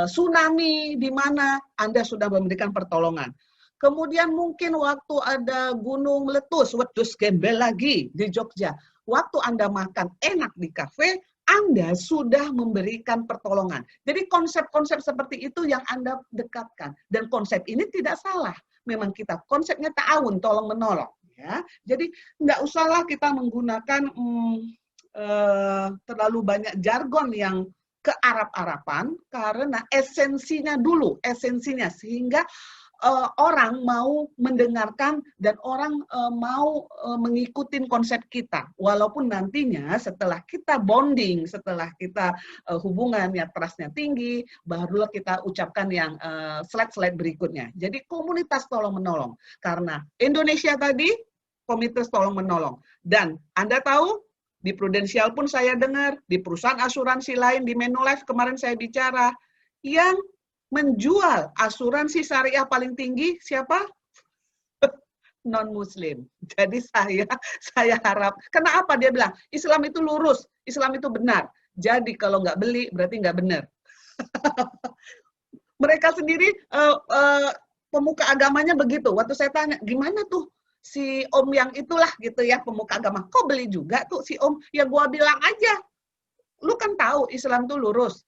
tsunami di mana Anda sudah memberikan pertolongan. Kemudian mungkin waktu ada gunung meletus, wedus gembel lagi di Jogja. Waktu Anda makan enak di kafe, Anda sudah memberikan pertolongan. Jadi konsep-konsep seperti itu yang Anda dekatkan. Dan konsep ini tidak salah. Memang kita konsepnya ta'awun, tolong-menolong. Ya. Jadi nggak usahlah kita menggunakan terlalu banyak jargon yang ke-Arab-Araban, karena esensinya dulu, sehingga orang mau mendengarkan dan orang mau mengikuti konsep kita. Walaupun nantinya setelah kita bonding, setelah kita hubungan yang trust-nya tinggi, barulah kita ucapkan yang slide-slide berikutnya. Jadi komunitas tolong-menolong. Karena Indonesia tadi, komunitas tolong-menolong. Dan Anda tahu, di Prudential pun saya dengar, di perusahaan asuransi lain, di Manulife kemarin saya bicara, yang menjual asuransi syariah paling tinggi siapa? Non-Muslim. Jadi saya harap, kenapa dia bilang Islam itu lurus, Islam itu benar. Jadi kalau nggak beli berarti nggak benar. Mereka sendiri pemuka agamanya begitu. Waktu saya tanya, gimana tuh si Om yang itulah gitu ya pemuka agama? Kok beli juga tuh si Om? Ya gua bilang aja, lu kan tahu Islam tuh lurus,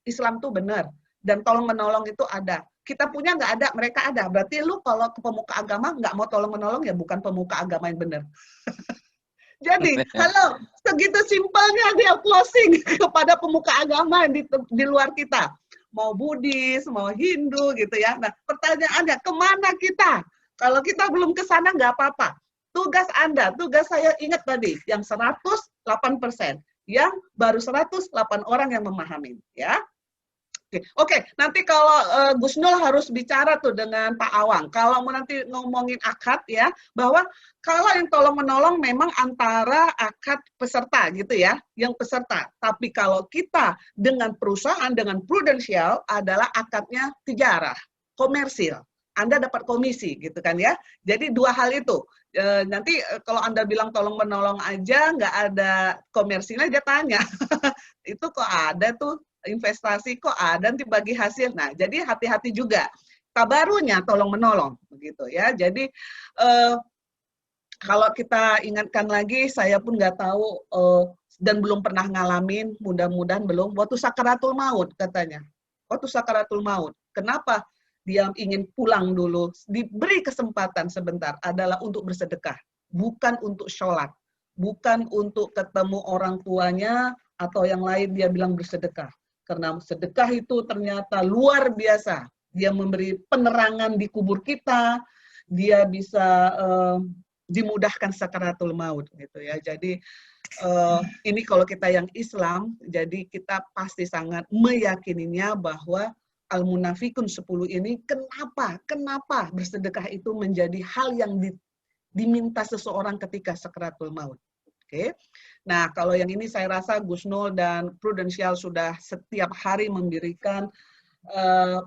Islam tuh benar. Dan tolong-menolong itu ada. Kita punya nggak ada, mereka ada. Berarti lu kalau ke pemuka agama nggak mau tolong-menolong, ya bukan pemuka agama yang benar. Jadi, halo, segitu simpelnya dia closing kepada pemuka agama di luar kita. Mau Buddhis, mau Hindu gitu ya. Nah, pertanyaannya, kemana kita? Kalau kita belum ke sana nggak apa-apa. Tugas Anda, tugas saya ingat tadi, yang 108%. Yang baru 108 orang yang memahami. Ya. Oke, nanti kalau Gus Nul harus bicara tuh dengan Pak Awang. Kalau mau nanti ngomongin akad ya, bahwa kalau yang tolong-menolong memang antara akad peserta gitu ya, yang peserta. Tapi kalau kita dengan perusahaan, dengan Prudential adalah akadnya tijarah, komersil. Anda dapat komisi gitu kan ya. Jadi dua hal itu. Nanti kalau Anda bilang tolong-menolong aja, nggak ada komersilnya, dia tanya. Itu kok ada tuh investasi kok ada nanti bagi hasil. Nah, jadi hati-hati juga. Tabarunya tolong-menolong begitu ya. Jadi kalau kita ingatkan lagi, saya pun nggak tahu dan belum pernah ngalamin, mudah-mudahan belum. Waktu sakaratul maut katanya. Waktu sakaratul maut. Kenapa dia ingin pulang dulu? Diberi kesempatan sebentar adalah untuk bersedekah, bukan untuk sholat, bukan untuk ketemu orang tuanya atau yang lain dia bilang bersedekah. Karena sedekah itu ternyata luar biasa. Dia memberi penerangan di kubur kita, dia bisa dimudahkan sakaratul maut gitu ya. Jadi ini kalau kita yang Islam, jadi kita pasti sangat meyakininya bahwa Al-Munafikun 10 ini, kenapa bersedekah itu menjadi hal yang diminta seseorang ketika sakaratul maut. Oke. Nah, kalau yang ini saya rasa Gusnul dan Prudential sudah setiap hari memberikan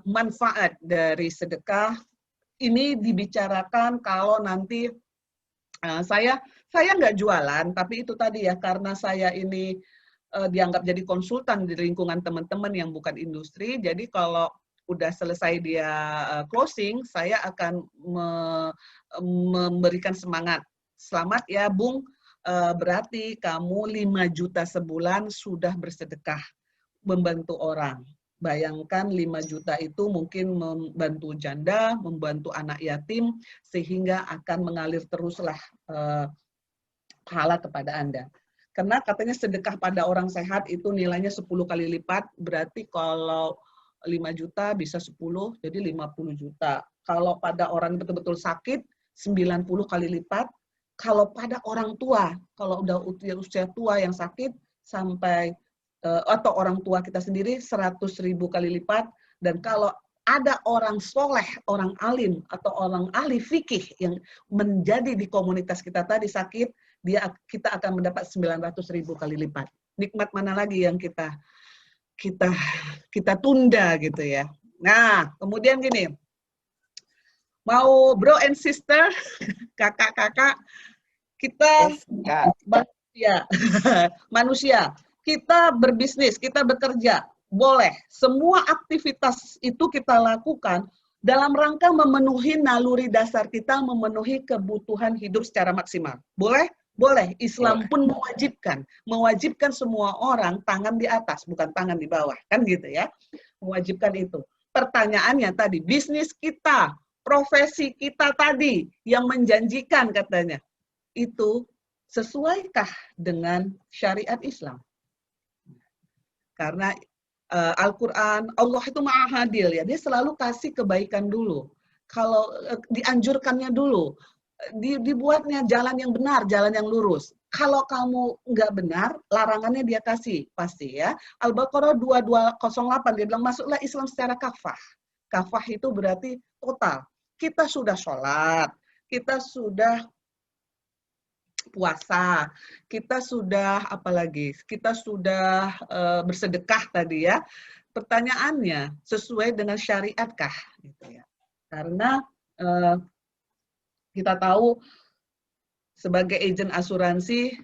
manfaat dari sedekah. Ini dibicarakan kalau nanti saya nggak jualan, tapi itu tadi ya, karena saya ini dianggap jadi konsultan di lingkungan teman-teman yang bukan industri, jadi kalau udah selesai dia closing, saya akan memberikan semangat. Selamat ya Bung, berarti kamu 5 juta sebulan sudah bersedekah, membantu orang. Bayangkan 5 juta itu mungkin membantu janda, membantu anak yatim, sehingga akan mengalir teruslah pahala kepada Anda. Karena katanya sedekah pada orang sehat itu nilainya 10 kali lipat, berarti kalau 5 juta bisa 10, jadi 50 juta. Kalau pada orang betul-betul sakit, 90 kali lipat. Kalau pada orang tua, kalau udah usia tua yang sakit, sampai atau orang tua kita sendiri 100.000 kali lipat. Dan kalau ada orang soleh, orang alim, atau orang ahli fikih yang menjadi di komunitas kita tadi sakit, kita akan mendapat 900.000 kali lipat. Nikmat mana lagi yang kita tunda gitu ya. Nah, kemudian gini, mau bro and sister, kakak-kakak, kita manusia, kita berbisnis, kita bekerja, boleh. Semua aktivitas itu kita lakukan dalam rangka memenuhi naluri dasar kita, memenuhi kebutuhan hidup secara maksimal. Boleh? Boleh. Islam pun mewajibkan semua orang tangan di atas, bukan tangan di bawah. Kan gitu ya. Mewajibkan itu. Pertanyaannya tadi, bisnis kita, profesi kita tadi yang menjanjikan katanya, itu sesuaikah dengan syariat Islam? Karena Al-Quran, Allah itu maha adil ya, dia selalu kasih kebaikan dulu. Kalau dianjurkannya dulu, dibuatnya jalan yang benar, jalan yang lurus. Kalau kamu nggak benar, larangannya dia kasih, pasti ya. Al-Baqarah 2208, dia bilang, masuklah Islam secara kafah. Kafah itu berarti total. Kita sudah sholat, kita sudah puasa, kita sudah apalagi, kita sudah bersedekah tadi ya. Pertanyaannya, sesuai dengan syariatkah? Gitu ya. Karena kita tahu sebagai agen asuransi,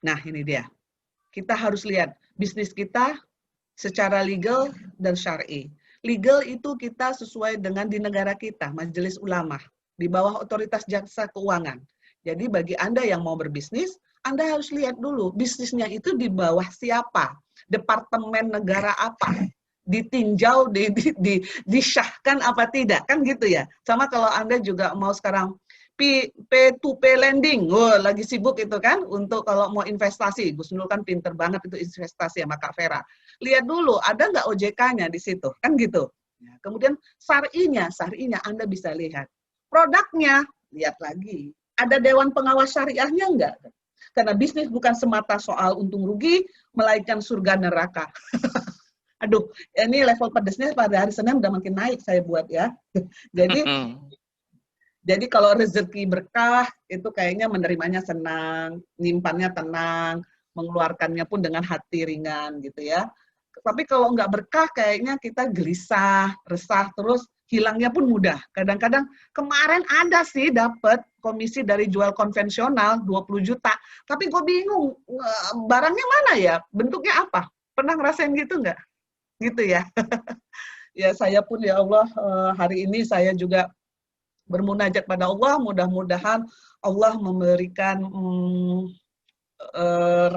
nah ini dia, kita harus lihat bisnis kita secara legal dan syar'i. Legal itu kita sesuai dengan di negara kita, Majelis Ulama, di bawah otoritas jasa keuangan. Jadi bagi Anda yang mau berbisnis, Anda harus lihat dulu bisnisnya itu di bawah siapa, departemen negara apa, ditinjau, disyahkan apa tidak, kan gitu ya. Sama kalau Anda juga mau sekarang P2P lending, lagi sibuk itu kan, untuk kalau mau investasi, Gus Nul kan pinter banget itu investasi sama Kak Vera. Lihat dulu, ada nggak OJK-nya di situ, kan gitu. Kemudian syar'inya Anda bisa lihat. Produknya, lihat lagi. Ada Dewan Pengawas Syariahnya enggak? Karena bisnis bukan semata soal untung rugi, melainkan surga neraka. Aduh, ini level pedesnya pada hari Senin udah makin naik saya buat ya. Jadi kalau rezeki berkah, itu kayaknya menerimanya senang, nyimpannya tenang, mengeluarkannya pun dengan hati ringan gitu ya. Tapi kalau nggak berkah, kayaknya kita gelisah, resah, terus hilangnya pun mudah. Kadang-kadang kemarin ada sih dapat komisi dari jual konvensional 20 juta, tapi gue bingung barangnya mana ya, bentuknya apa? Pernah ngerasain gitu nggak? Gitu ya. Ya saya pun ya Allah, hari ini saya juga bermunajat pada Allah, mudah-mudahan Allah memberikan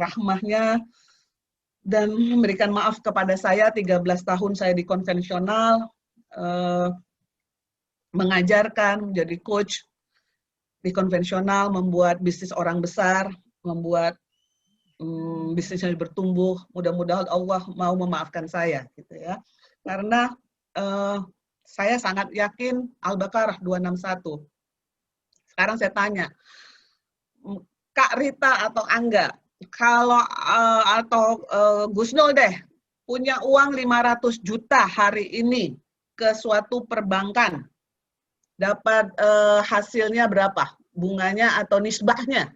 rahmahnya dan memberikan maaf kepada saya. 13 tahun saya di konvensional, mengajarkan, menjadi coach di konvensional, membuat bisnis orang besar, membuat bisnisnya bertumbuh. Mudah-mudahan Allah mau memaafkan saya, gitu ya. Karena saya sangat yakin Al-Baqarah 261. Sekarang saya tanya, Kak Rita atau Angga, kalau atau Gus Nul deh, punya uang 500 juta hari ini, ke suatu perbankan, dapat hasilnya berapa? Bunganya atau nisbahnya?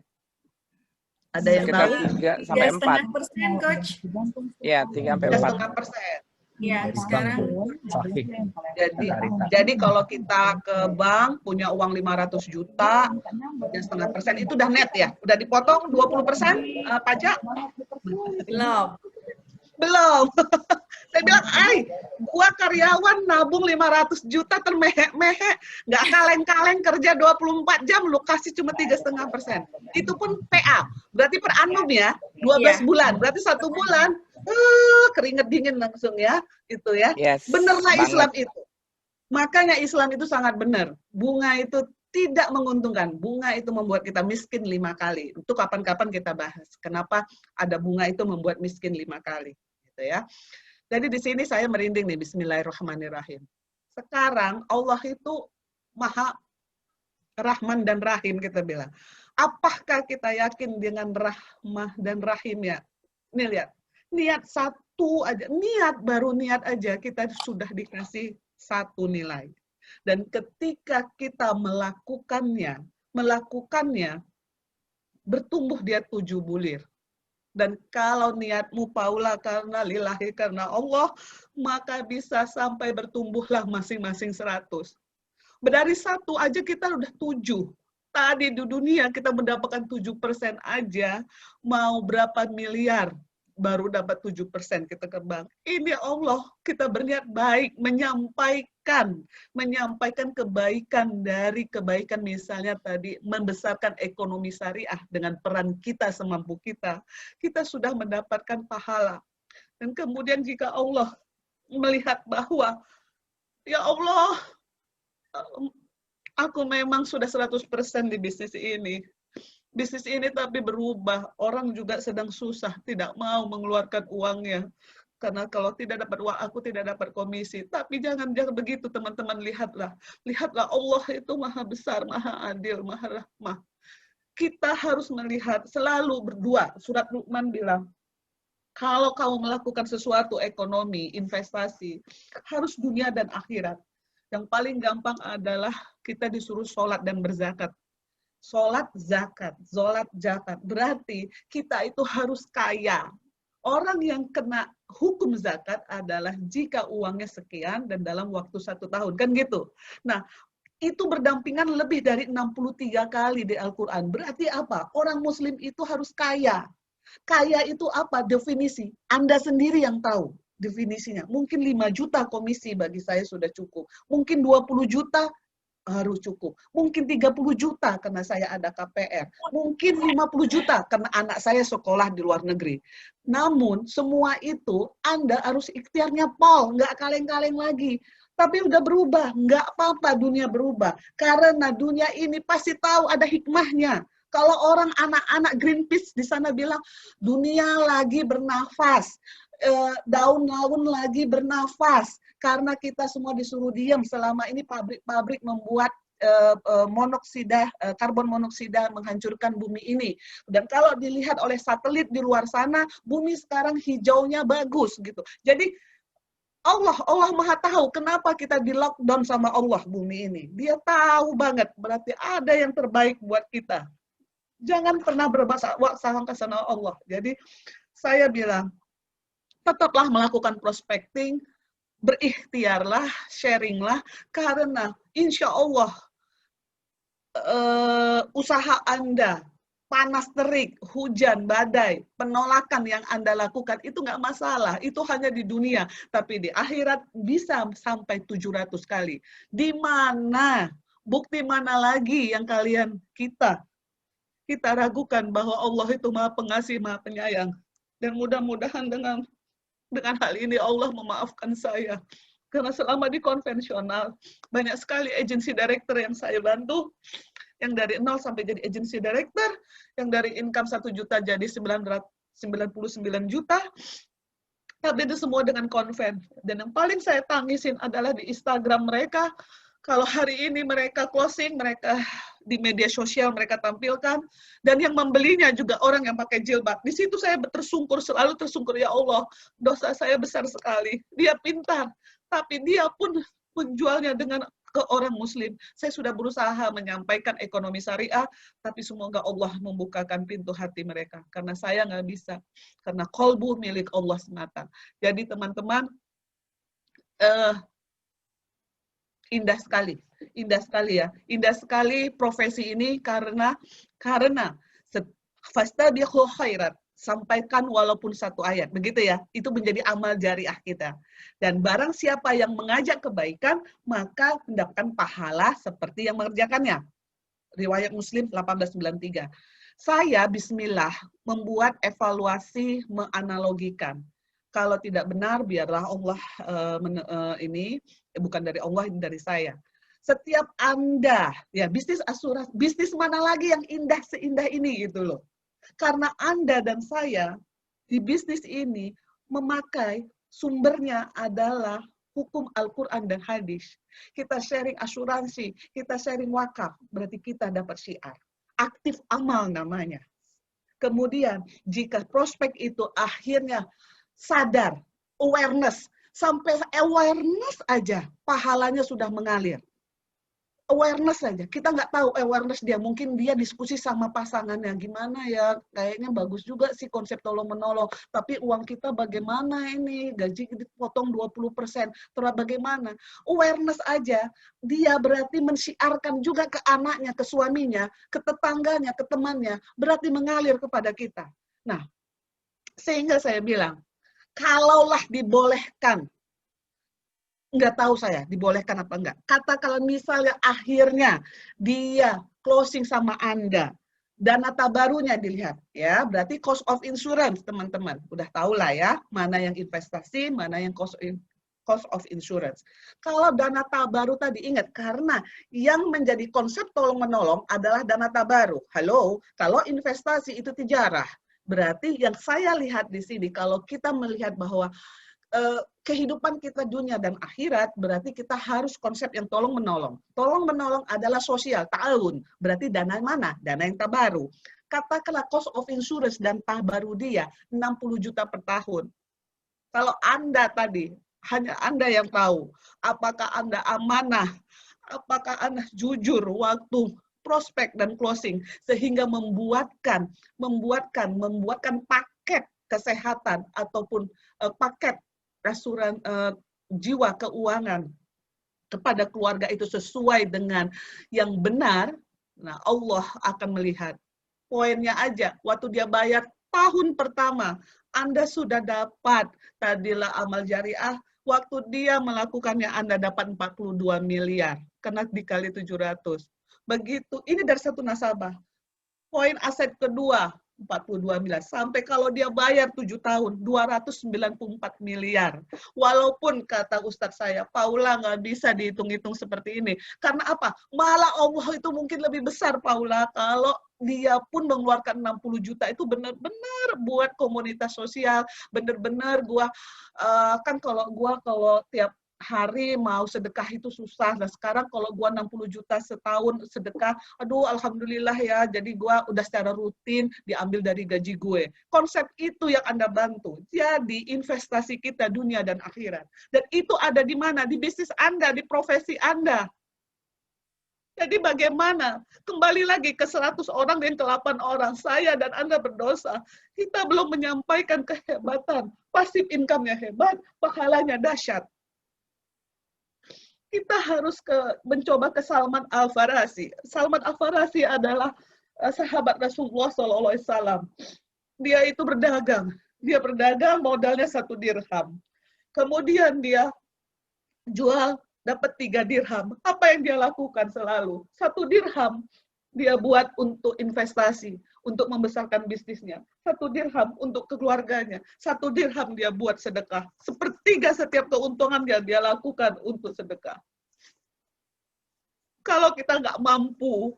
Ada yang Sekitar tahu? 3 sampai 4. 3,5%, Coach. Iya, 3 sampai 4. 3,5%. Ya, sekarang. Jadi kalau kita ke bank punya uang 500 juta, 3,5% itu udah net ya? Udah dipotong 20% pajak? Belum. Belum. Saya bilang, gua karyawan nabung 500 juta termehek-mehek, nggak kaleng-kaleng kerja 24 jam, lu kasih cuma 3,5%. Itu pun PA, berarti per annum ya, 12 bulan, berarti 1 bulan, keringet dingin langsung ya, itu ya. Yes, Benerlah banget. Islam itu. Makanya Islam itu sangat benar. Bunga itu tidak menguntungkan. Bunga itu membuat kita miskin 5 kali. Itu kapan-kapan kita bahas. Kenapa ada bunga itu membuat miskin 5 kali. Gitu ya. Jadi di sini saya merinding nih, bismillahirrahmanirrahim. Sekarang Allah itu Maha Rahman dan Rahim, kita bilang. Apakah kita yakin dengan rahmah dan rahimnya? Nih lihat, niat satu aja, baru niat aja kita sudah dikasih 1 nilai. Dan ketika kita melakukannya, bertumbuh dia 7 bulir. Dan kalau niatmu Paula karena lillahi, karena Allah, maka bisa sampai bertumbuhlah masing-masing 100. Dari 1 aja kita udah 7. Tadi di dunia kita mendapatkan 7% aja, mau berapa miliar baru dapat 7% kita ke bank. Ini Allah, kita berniat baik, menyampaikan kebaikan dari kebaikan, misalnya tadi membesarkan ekonomi syariah dengan peran kita semampu kita. Kita sudah mendapatkan pahala. Dan kemudian jika Allah melihat bahwa, ya Allah, aku memang sudah 100% di bisnis ini. Bisnis ini tapi berubah, orang juga sedang susah, tidak mau mengeluarkan uangnya. Karena kalau tidak dapat uang, aku tidak dapat komisi. Tapi jangan begitu, teman-teman, lihatlah. Lihatlah, Allah itu maha besar, maha adil, maha rahmah. Kita harus melihat, selalu berdua. Surat Luqman bilang, kalau kamu melakukan sesuatu, ekonomi, investasi, harus dunia dan akhirat. Yang paling gampang adalah kita disuruh sholat dan berzakat. Sholat, zakat, berarti kita itu harus kaya. Orang yang kena hukum zakat adalah jika uangnya sekian dan dalam waktu 1 tahun, kan gitu. Nah, itu berdampingan lebih dari 63 kali di Al-Quran. Berarti apa? Orang Muslim itu harus kaya. Kaya itu apa? Definisi. Anda sendiri yang tahu definisinya. Mungkin 5 juta komisi bagi saya sudah cukup. Mungkin 20 juta harus cukup. Mungkin 30 juta karena saya ada KPR. Mungkin 50 juta karena anak saya sekolah di luar negeri. Namun semua itu Anda harus ikhtiarnya pol, nggak kaleng-kaleng lagi. Tapi udah berubah, nggak apa-apa dunia berubah. Karena dunia ini pasti tahu ada hikmahnya. Kalau orang anak-anak Greenpeace di sana bilang, dunia lagi bernafas, daun-daun lagi bernafas, karena kita semua disuruh diam selama ini pabrik-pabrik membuat karbon monoksida menghancurkan bumi ini. Dan kalau dilihat oleh satelit di luar sana, bumi sekarang hijaunya bagus gitu. Jadi Allah maha tahu kenapa kita di lockdown sama Allah bumi ini. Dia tahu banget, berarti ada yang terbaik buat kita. Jangan pernah bersangka sama Allah. Jadi saya bilang, tetaplah melakukan prospecting, berikhtiarlah, sharinglah, karena insya Allah usaha Anda, panas terik, hujan, badai, penolakan yang Anda lakukan itu nggak masalah, itu hanya di dunia, tapi di akhirat bisa sampai 700 kali. Di mana? Bukti mana lagi yang kita ragukan bahwa Allah itu Maha Pengasih, Maha Penyayang. Dan mudah-mudahan dengan hal ini Allah memaafkan saya. Karena selama di konvensional, banyak sekali agency director yang saya bantu, yang dari 0 sampai jadi agency director, yang dari income 1 juta jadi 99 juta, tapi itu semua dengan konven. Dan yang paling saya tangisin adalah di Instagram mereka, kalau hari ini mereka closing, mereka di media sosial mereka tampilkan, dan yang membelinya juga orang yang pakai jilbab. Di situ saya tersungkur, selalu tersungkur, ya Allah, dosa saya besar sekali. Dia pintar, tapi dia pun menjualnya dengan ke orang muslim. Saya sudah berusaha menyampaikan ekonomi syariah, tapi semoga Allah membukakan pintu hati mereka. Karena saya nggak bisa. Karena kolbu milik Allah semata. Jadi teman-teman, indah sekali ya, indah sekali profesi ini karena fastabiqul khairat, sampaikan walaupun satu ayat, begitu ya, itu menjadi amal jariah kita. Dan barang siapa yang mengajak kebaikan, maka mendapatkan pahala seperti yang mengerjakannya. Riwayat Muslim 1893. Saya bismillah membuat evaluasi, menganalogikan. Kalau tidak benar, biarlah Allah ini bukan dari Allah, ini dari saya. Setiap Anda, ya bisnis asuransi, bisnis mana lagi yang indah seindah ini gitu loh. Karena Anda dan saya di bisnis ini memakai sumbernya adalah hukum Al-Quran dan hadis. Kita sharing asuransi, kita sharing wakaf, berarti kita dapat syiar. Aktif amal namanya. Kemudian jika prospek itu akhirnya sadar, awareness, sampai awareness aja pahalanya sudah mengalir. Awareness saja, kita nggak tahu awareness dia, mungkin dia diskusi sama pasangannya, gimana ya, kayaknya bagus juga sih konsep tolong-menolong, tapi uang kita bagaimana ini, gaji dipotong 20%, terus bagaimana? Awareness aja, dia berarti mensiarkan juga ke anaknya, ke suaminya, ke tetangganya, ke temannya, berarti mengalir kepada kita. Nah, sehingga saya bilang, kalaulah dibolehkan, nggak tahu saya dibolehkan apa enggak. Katakanlah misalnya akhirnya dia closing sama Anda, dana tabarunya dilihat, ya berarti cost of insurance teman-teman. Udah tahu lah ya, mana yang investasi, mana yang cost of insurance. Kalau dana tabaru tadi ingat, karena yang menjadi konsep tolong-menolong adalah dana tabaru. Halo, kalau investasi itu tijarah. Berarti yang saya lihat di sini, kalau kita melihat bahwa kehidupan kita dunia dan akhirat, berarti kita harus konsep yang tolong-menolong. Tolong-menolong adalah sosial, ta'awun. Berarti dana mana? Dana yang tabaru. Katakanlah cost of insurance dan tabaru dia 60 juta per tahun. Kalau Anda tadi, hanya Anda yang tahu, apakah Anda amanah, apakah Anda jujur waktu prospek dan closing, sehingga membuatkan paket kesehatan ataupun paket asuransi jiwa keuangan kepada keluarga itu sesuai dengan yang benar, nah Allah akan melihat. Poinnya aja, waktu dia bayar tahun pertama, Anda sudah dapat tadilah amal jariah, waktu dia melakukannya Anda dapat 42 miliar, karena dikali 700. Begitu, ini dari satu nasabah. Poin aset kedua, 42 miliar. Sampai kalau dia bayar 7 tahun, 294 miliar. Walaupun kata Ustadz saya, Paula nggak bisa dihitung-hitung seperti ini. Karena apa? Malah Allah itu mungkin lebih besar, Paula, kalau dia pun mengeluarkan 60 juta itu benar-benar buat komunitas sosial, benar-benar kan kalau tiap hari mau sedekah itu susah. Nah sekarang kalau gua 60 juta setahun sedekah, aduh alhamdulillah ya, jadi gua udah secara rutin diambil dari gaji gue. Konsep itu yang Anda bantu. Jadi investasi kita dunia dan akhirat. Dan itu ada di mana? Di bisnis Anda, di profesi Anda. Jadi bagaimana? Kembali lagi ke 100 orang dan ke 8 orang. Saya dan Anda berdosa. Kita belum menyampaikan kehebatan. Pasif income-nya hebat, pahalanya dahsyat. Kita harus mencoba ke Salman Al-Farisi. Salman Al-Farisi adalah sahabat Rasulullah SAW. Dia itu berdagang. Dia berdagang modalnya 1 dirham. Kemudian dia jual dapat 3 dirham. Apa yang dia lakukan selalu? 1 dirham dia buat untuk investasi, untuk membesarkan bisnisnya. 1 dirham untuk keluarganya. 1 dirham dia buat sedekah. 1/3 setiap keuntungan dia lakukan untuk sedekah. Kalau kita nggak mampu,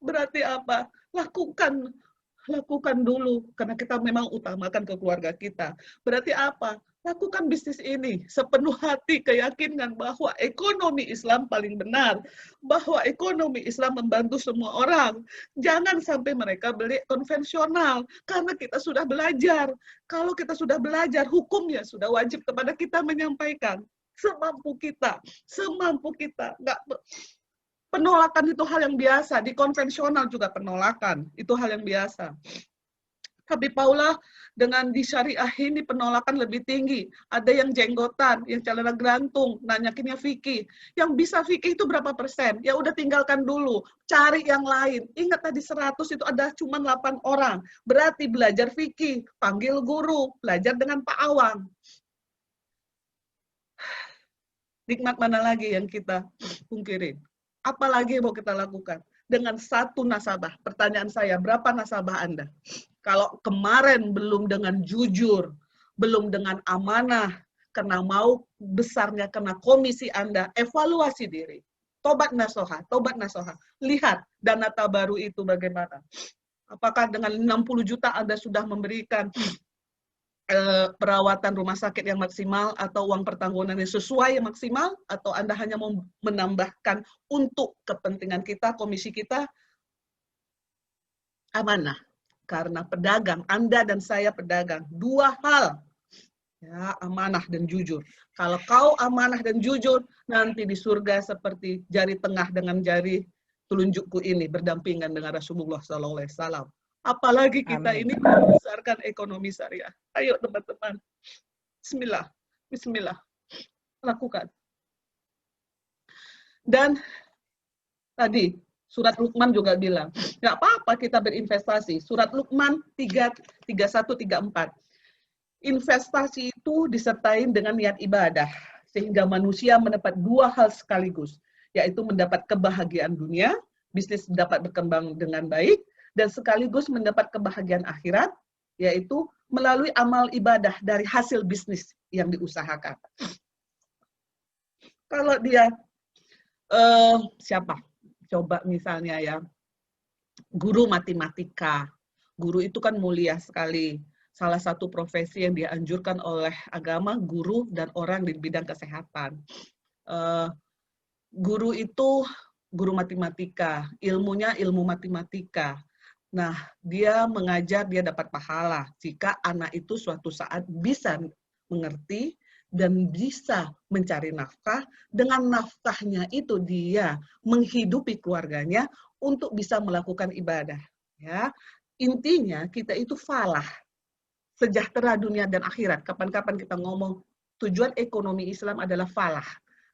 berarti apa? Lakukan dulu, karena kita memang utamakan ke keluarga kita. Berarti apa? Lakukan bisnis ini sepenuh hati, keyakinan bahwa ekonomi Islam paling benar, bahwa ekonomi Islam membantu semua orang. Jangan sampai mereka beli konvensional, karena kita sudah belajar. Kalau kita sudah belajar, hukumnya sudah wajib kepada kita menyampaikan. Semampu kita, semampu kita. Penolakan itu hal yang biasa, di konvensional juga penolakan, itu hal yang biasa. Tapi Paula dengan di syariah ini penolakan lebih tinggi. Ada yang jenggotan, yang celana gantung, nanyakinnya fikih. Yang bisa fikih itu berapa persen? Ya udah tinggalkan dulu, cari yang lain. Ingat tadi 100 itu ada cuma 8 orang. Berarti belajar fikih, panggil guru, belajar dengan Pak Awang. Nikmat mana lagi yang kita pungkirin? Apalagi yang mau kita lakukan? Dengan satu nasabah. Pertanyaan saya, berapa nasabah Anda? Kalau kemarin belum dengan jujur, belum dengan amanah, karena mau besarnya kena komisi Anda, evaluasi diri. Tobat nasoha. Lihat dana tabaru itu bagaimana. Apakah dengan 60 juta Anda sudah memberikan perawatan rumah sakit yang maksimal, atau uang pertanggungan yang sesuai yang maksimal, atau Anda hanya mau menambahkan untuk kepentingan kita, komisi kita, amanah. Karena pedagang, Anda dan saya pedagang, dua hal, ya, amanah dan jujur. Kalau kau amanah dan jujur, nanti di surga seperti jari tengah dengan jari telunjukku ini berdampingan dengan Rasulullah SAW. Apalagi kita ini membesarkan ekonomi syariah. Ayo teman-teman, Bismillah, Bismillah, lakukan. Dan tadi Surat Luqman juga bilang, nggak apa-apa kita berinvestasi. Surat Luqman 31-34. Investasi itu disertai dengan niat ibadah, sehingga manusia mendapat dua hal sekaligus, yaitu mendapat kebahagiaan dunia, bisnis dapat berkembang dengan baik, dan sekaligus mendapat kebahagiaan akhirat, yaitu melalui amal ibadah dari hasil bisnis yang diusahakan. Kalau dia, siapa? Coba misalnya ya, guru matematika. Guru itu kan mulia sekali. Salah satu profesi yang dianjurkan oleh agama, guru dan orang di bidang kesehatan. Guru itu guru matematika, ilmunya ilmu matematika. Nah, dia mengajar, dia dapat pahala jika anak itu suatu saat bisa mengerti dan bisa mencari nafkah. Dengan nafkahnya itu dia menghidupi keluarganya untuk bisa melakukan ibadah. Ya, intinya kita itu falah, sejahtera dunia dan akhirat. Kapan-kapan kita ngomong tujuan ekonomi Islam adalah falah,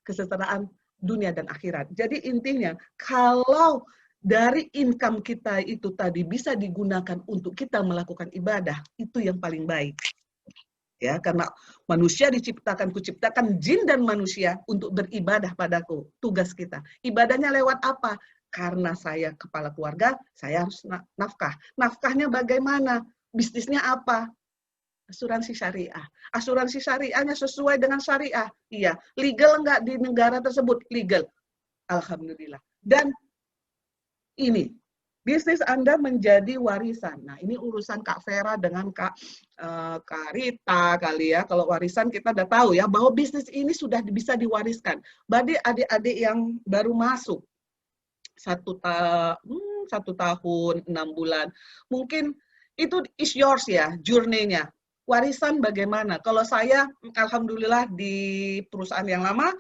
kesejahteraan dunia dan akhirat. Jadi intinya kalau dari income kita itu tadi bisa digunakan untuk kita melakukan ibadah, itu yang paling baik. Ya, karena manusia diciptakan, kuciptakan jin dan manusia untuk beribadah padaku. Tugas kita. Ibadahnya lewat apa? Karena saya kepala keluarga, saya harus nafkah. Nafkahnya bagaimana? Bisnisnya apa? Asuransi syariah. Asuransi syariahnya sesuai dengan syariah. Iya. Legal enggak di negara tersebut? Legal. Alhamdulillah. Dan ini, bisnis Anda menjadi warisan. Nah, ini urusan Kak Vera dengan Kak Rita kali ya. Kalau warisan kita udah tahu ya, bahwa bisnis ini sudah bisa diwariskan. Bagi adik-adik yang baru masuk, 1 tahun, 6 bulan, mungkin itu is yours ya, journey-nya. Warisan bagaimana? Kalau saya, alhamdulillah di perusahaan yang lama,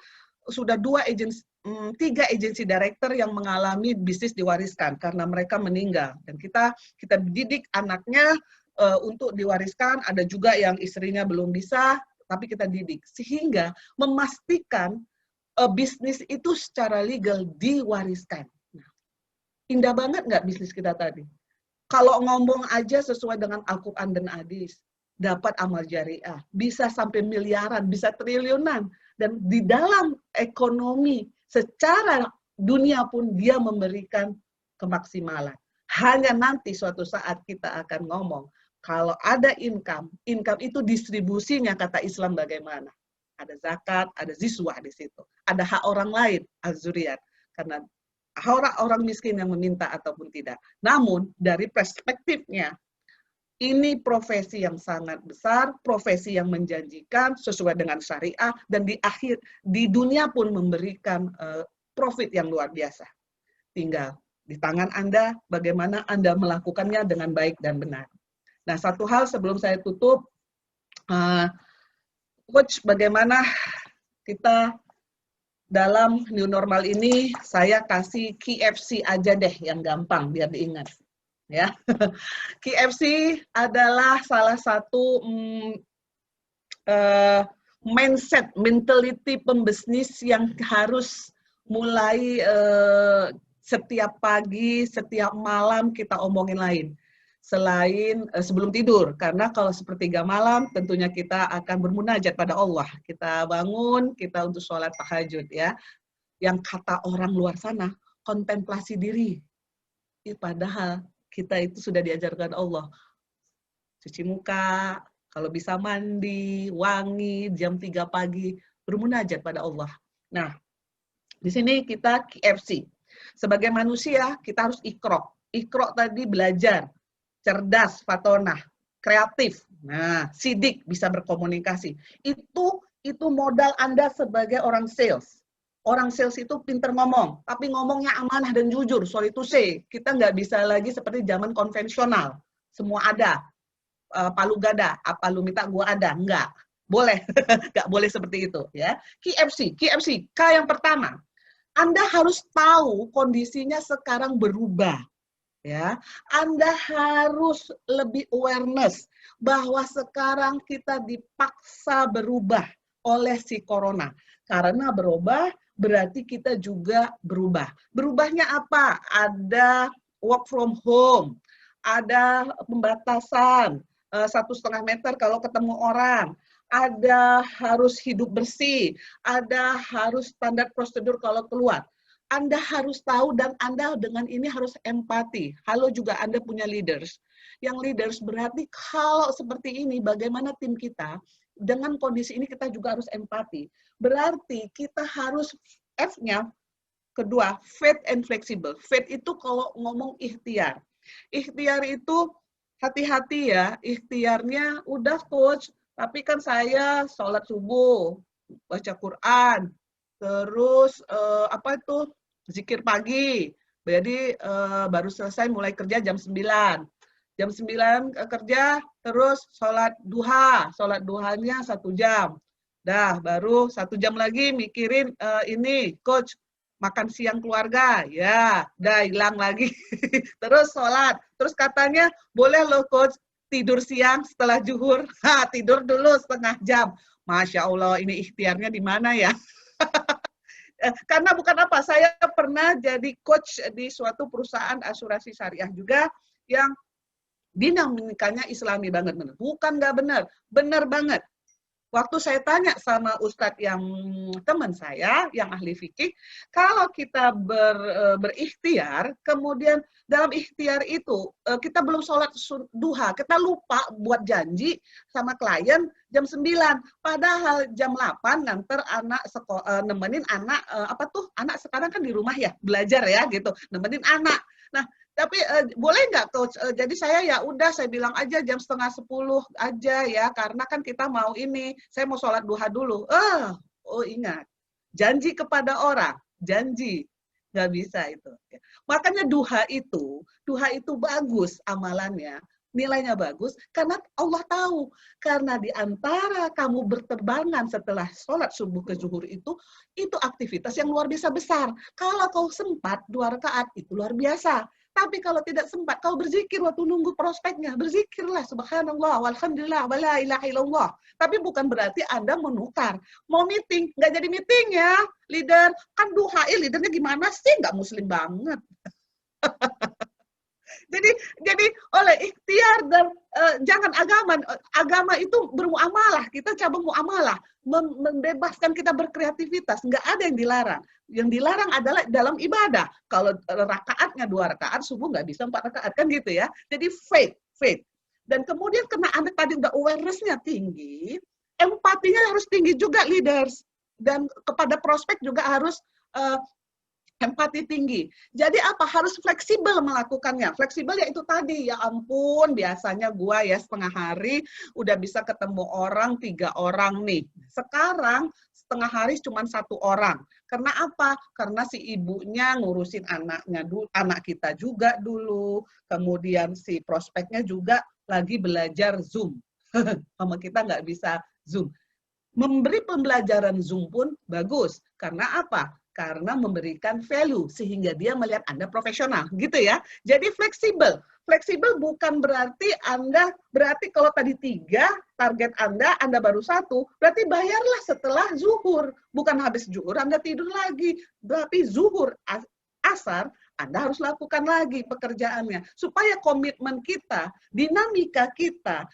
sudah 3 agensi director yang mengalami bisnis diwariskan karena mereka meninggal, dan kita didik anaknya untuk diwariskan. Ada juga yang istrinya belum bisa, tapi kita didik sehingga memastikan bisnis itu secara legal diwariskan. Nah, indah banget nggak bisnis kita tadi? Kalau ngomong aja sesuai dengan Al-Quran dan hadis, dapat amal jariah, bisa sampai miliaran, bisa triliunan, dan di dalam ekonomi secara dunia pun dia memberikan kemaksimalan. Hanya nanti suatu saat kita akan ngomong, kalau ada income itu distribusinya kata Islam bagaimana? Ada zakat, ada ziswah di situ. Ada hak orang lain, az-zuriyat. Karena orang miskin yang meminta ataupun tidak. Namun dari perspektifnya, Ini profesi yang sangat besar, profesi yang menjanjikan sesuai dengan syariah, dan di dunia pun memberikan profit yang luar biasa. Tinggal di tangan Anda bagaimana Anda melakukannya dengan baik dan benar. Nah, satu hal sebelum saya tutup, Coach, bagaimana kita dalam new normal ini, saya kasih KFC aja deh yang gampang biar diingat. Ya, KFC adalah salah satu mindset, mentality pembisnis yang harus mulai setiap pagi, setiap malam kita omongin lain. Selain sebelum tidur, karena kalau sepertiga malam tentunya kita akan bermunajat pada Allah. Kita bangun, kita untuk sholat tahajud ya. Yang kata orang luar sana, kontemplasi diri. Padahal kita itu sudah diajarkan Allah. Cuci muka, kalau bisa mandi, wangi, jam 3 pagi, bermunajat pada Allah. Nah, di sini kita KFC. Sebagai manusia, kita harus ikrok. Ikrok tadi belajar, cerdas, fatonah, kreatif. Nah, sidik, bisa berkomunikasi. Itu modal Anda sebagai orang sales. Orang sales itu pinter ngomong, tapi ngomongnya amanah dan jujur, sorry to say. Kita nggak bisa lagi seperti zaman konvensional. Semua ada. Palu gada, apa lu minta gua ada. Nggak. Boleh. Nggak boleh seperti itu. Ya. KFC. K yang pertama. Anda harus tahu kondisinya sekarang berubah. Ya. Anda harus lebih awareness bahwa sekarang kita dipaksa berubah oleh si corona. Karena berubah, berarti kita juga berubah. Berubahnya apa? Ada work from home, ada pembatasan 1,5 meter kalau ketemu orang, ada harus hidup bersih, ada harus standar prosedur kalau keluar. Anda harus tahu dan Anda dengan ini harus empati. Halo juga Anda punya leaders. Yang leaders berarti kalau seperti ini bagaimana tim kita, dengan kondisi ini kita juga harus empati. Berarti kita harus F-nya, kedua, faith and flexible. Faith itu kalau ngomong ikhtiar. Ikhtiar itu hati-hati ya, ikhtiarnya udah coach, tapi kan saya sholat subuh, baca Quran, terus apa itu, zikir pagi. Jadi baru selesai mulai kerja jam 9. Jam 9 kerja, terus sholat duha. Sholat duhanya 1 jam. Dah, baru 1 jam lagi mikirin ini, coach, makan siang keluarga. Ya, dah hilang lagi. Terus sholat. Terus katanya, boleh loh coach, tidur siang setelah zuhur. Tidur dulu setengah jam. Masya Allah, ini ikhtiarnya di mana ya? Karena bukan apa, saya pernah jadi coach di suatu perusahaan asuransi syariah juga yang dinamikanya Islami banget, bener. Bukan nggak benar, benar banget. Waktu saya tanya sama ustadz yang teman saya, yang ahli fikih, kalau kita berikhtiar, kemudian dalam ikhtiar itu, kita belum sholat duha, kita lupa buat janji sama klien jam 9, padahal jam 8 nganter anak nemenin anak, anak sekarang kan di rumah ya, belajar ya gitu, nemenin anak. Nah, tapi boleh nggak coach? Jadi saya ya udah saya bilang aja jam 9:30 aja ya, karena kan kita mau ini, saya mau sholat duha dulu. Oh ingat, janji kepada orang, janji nggak bisa itu. Makanya duha itu bagus amalannya, nilainya bagus karena Allah tahu. Karena di antara kamu berterbangan setelah sholat subuh ke zuhur itu aktivitas yang luar biasa besar. Kalau kau sempat 2 rakaat itu luar biasa. Tapi kalau tidak sempat, kau berzikir waktu nunggu prospeknya. Berzikirlah, subhanallah, walhamdulillah, wala ilaha illallah. Tapi bukan berarti Anda menukar. Mau meeting, nggak jadi meeting ya, leader. Kan duha, leadernya gimana sih? Nggak muslim banget. Jadi oleh ikhtiar dan jangan agama itu bermuamalah, kita cabang muamalah, membebaskan kita berkreativitas, nggak ada yang dilarang. Yang dilarang adalah dalam ibadah. Kalau rakaatnya 2 rakaat, subuh nggak bisa 4 rakaat, kan gitu ya. Jadi faith. Dan kemudian karena Anda tadi udah awareness-nya tinggi, empatinya harus tinggi juga leaders. Dan kepada prospek juga harus empati tinggi. Jadi apa? Harus fleksibel melakukannya. Fleksibel ya itu tadi, ya ampun, biasanya gua ya setengah hari udah bisa ketemu orang 3 orang nih. Sekarang setengah hari cuma 1 orang. Karena apa? Karena si ibunya ngurusin anaknya dulu, anak kita juga dulu. Kemudian si prospeknya juga lagi belajar Zoom. Sama kita nggak bisa Zoom. Memberi pembelajaran Zoom pun bagus. Karena apa? Karena memberikan value sehingga dia melihat Anda profesional, gitu ya. Jadi fleksibel. Fleksibel bukan berarti Anda, berarti kalau tadi 3, target Anda baru 1, berarti bayarlah setelah zuhur. Bukan habis zuhur Anda tidur lagi, tapi zuhur, asar, Anda harus lakukan lagi pekerjaannya. Supaya komitmen kita, dinamika kita,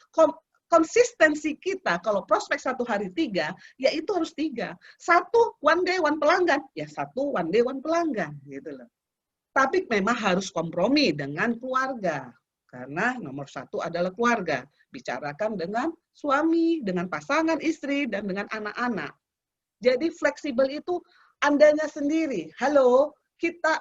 konsistensi kita, kalau prospek 1 hari 3, ya itu harus 3. 1 one day one pelanggan, ya 1 one day one pelanggan, gitu loh. Tapi memang harus kompromi dengan keluarga, karena nomor 1 adalah keluarga. Bicarakan dengan suami, dengan pasangan istri, dan dengan anak-anak. Jadi fleksibel itu Andanya sendiri. Halo,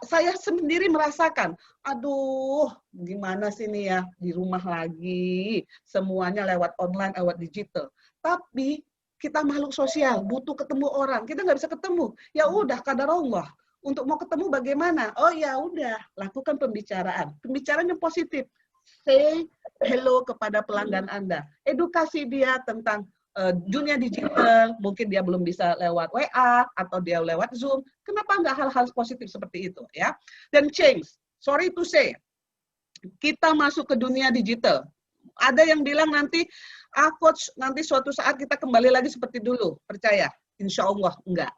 saya sendiri merasakan, aduh, gimana sih nih ya, di rumah lagi, semuanya lewat online, lewat digital. Tapi kita makhluk sosial, butuh ketemu orang, kita nggak bisa ketemu. Ya udah, qadarullah. Untuk mau ketemu bagaimana? Oh ya udah, lakukan pembicaraan. Pembicaraan yang positif. Say hello kepada pelanggan Anda. Edukasi dia tentang dunia digital, mungkin dia belum bisa lewat WA atau dia lewat Zoom. Kenapa nggak hal-hal positif seperti itu ya? Dan change, sorry to say, kita masuk ke dunia digital. Ada yang bilang nanti, coach, nanti suatu saat kita kembali lagi seperti dulu. Percaya? Insya Allah enggak.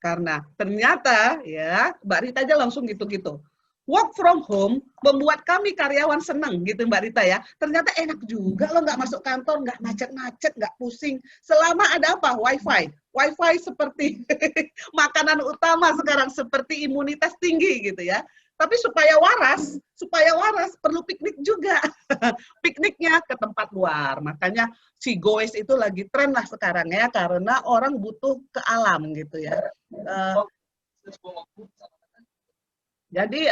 Karena ternyata ya, Mbak Rita aja langsung gitu-gitu. Work from home membuat kami karyawan senang gitu Mbak Rita ya. Ternyata enak juga loh, nggak masuk kantor, nggak macet-macet, nggak pusing. Selama ada apa? Wifi. Wifi seperti makanan utama sekarang, seperti imunitas tinggi gitu ya. Tapi supaya waras perlu piknik juga. Pikniknya ke tempat luar. Makanya si goes itu lagi tren lah sekarang ya, karena orang butuh ke alam gitu ya. Jadi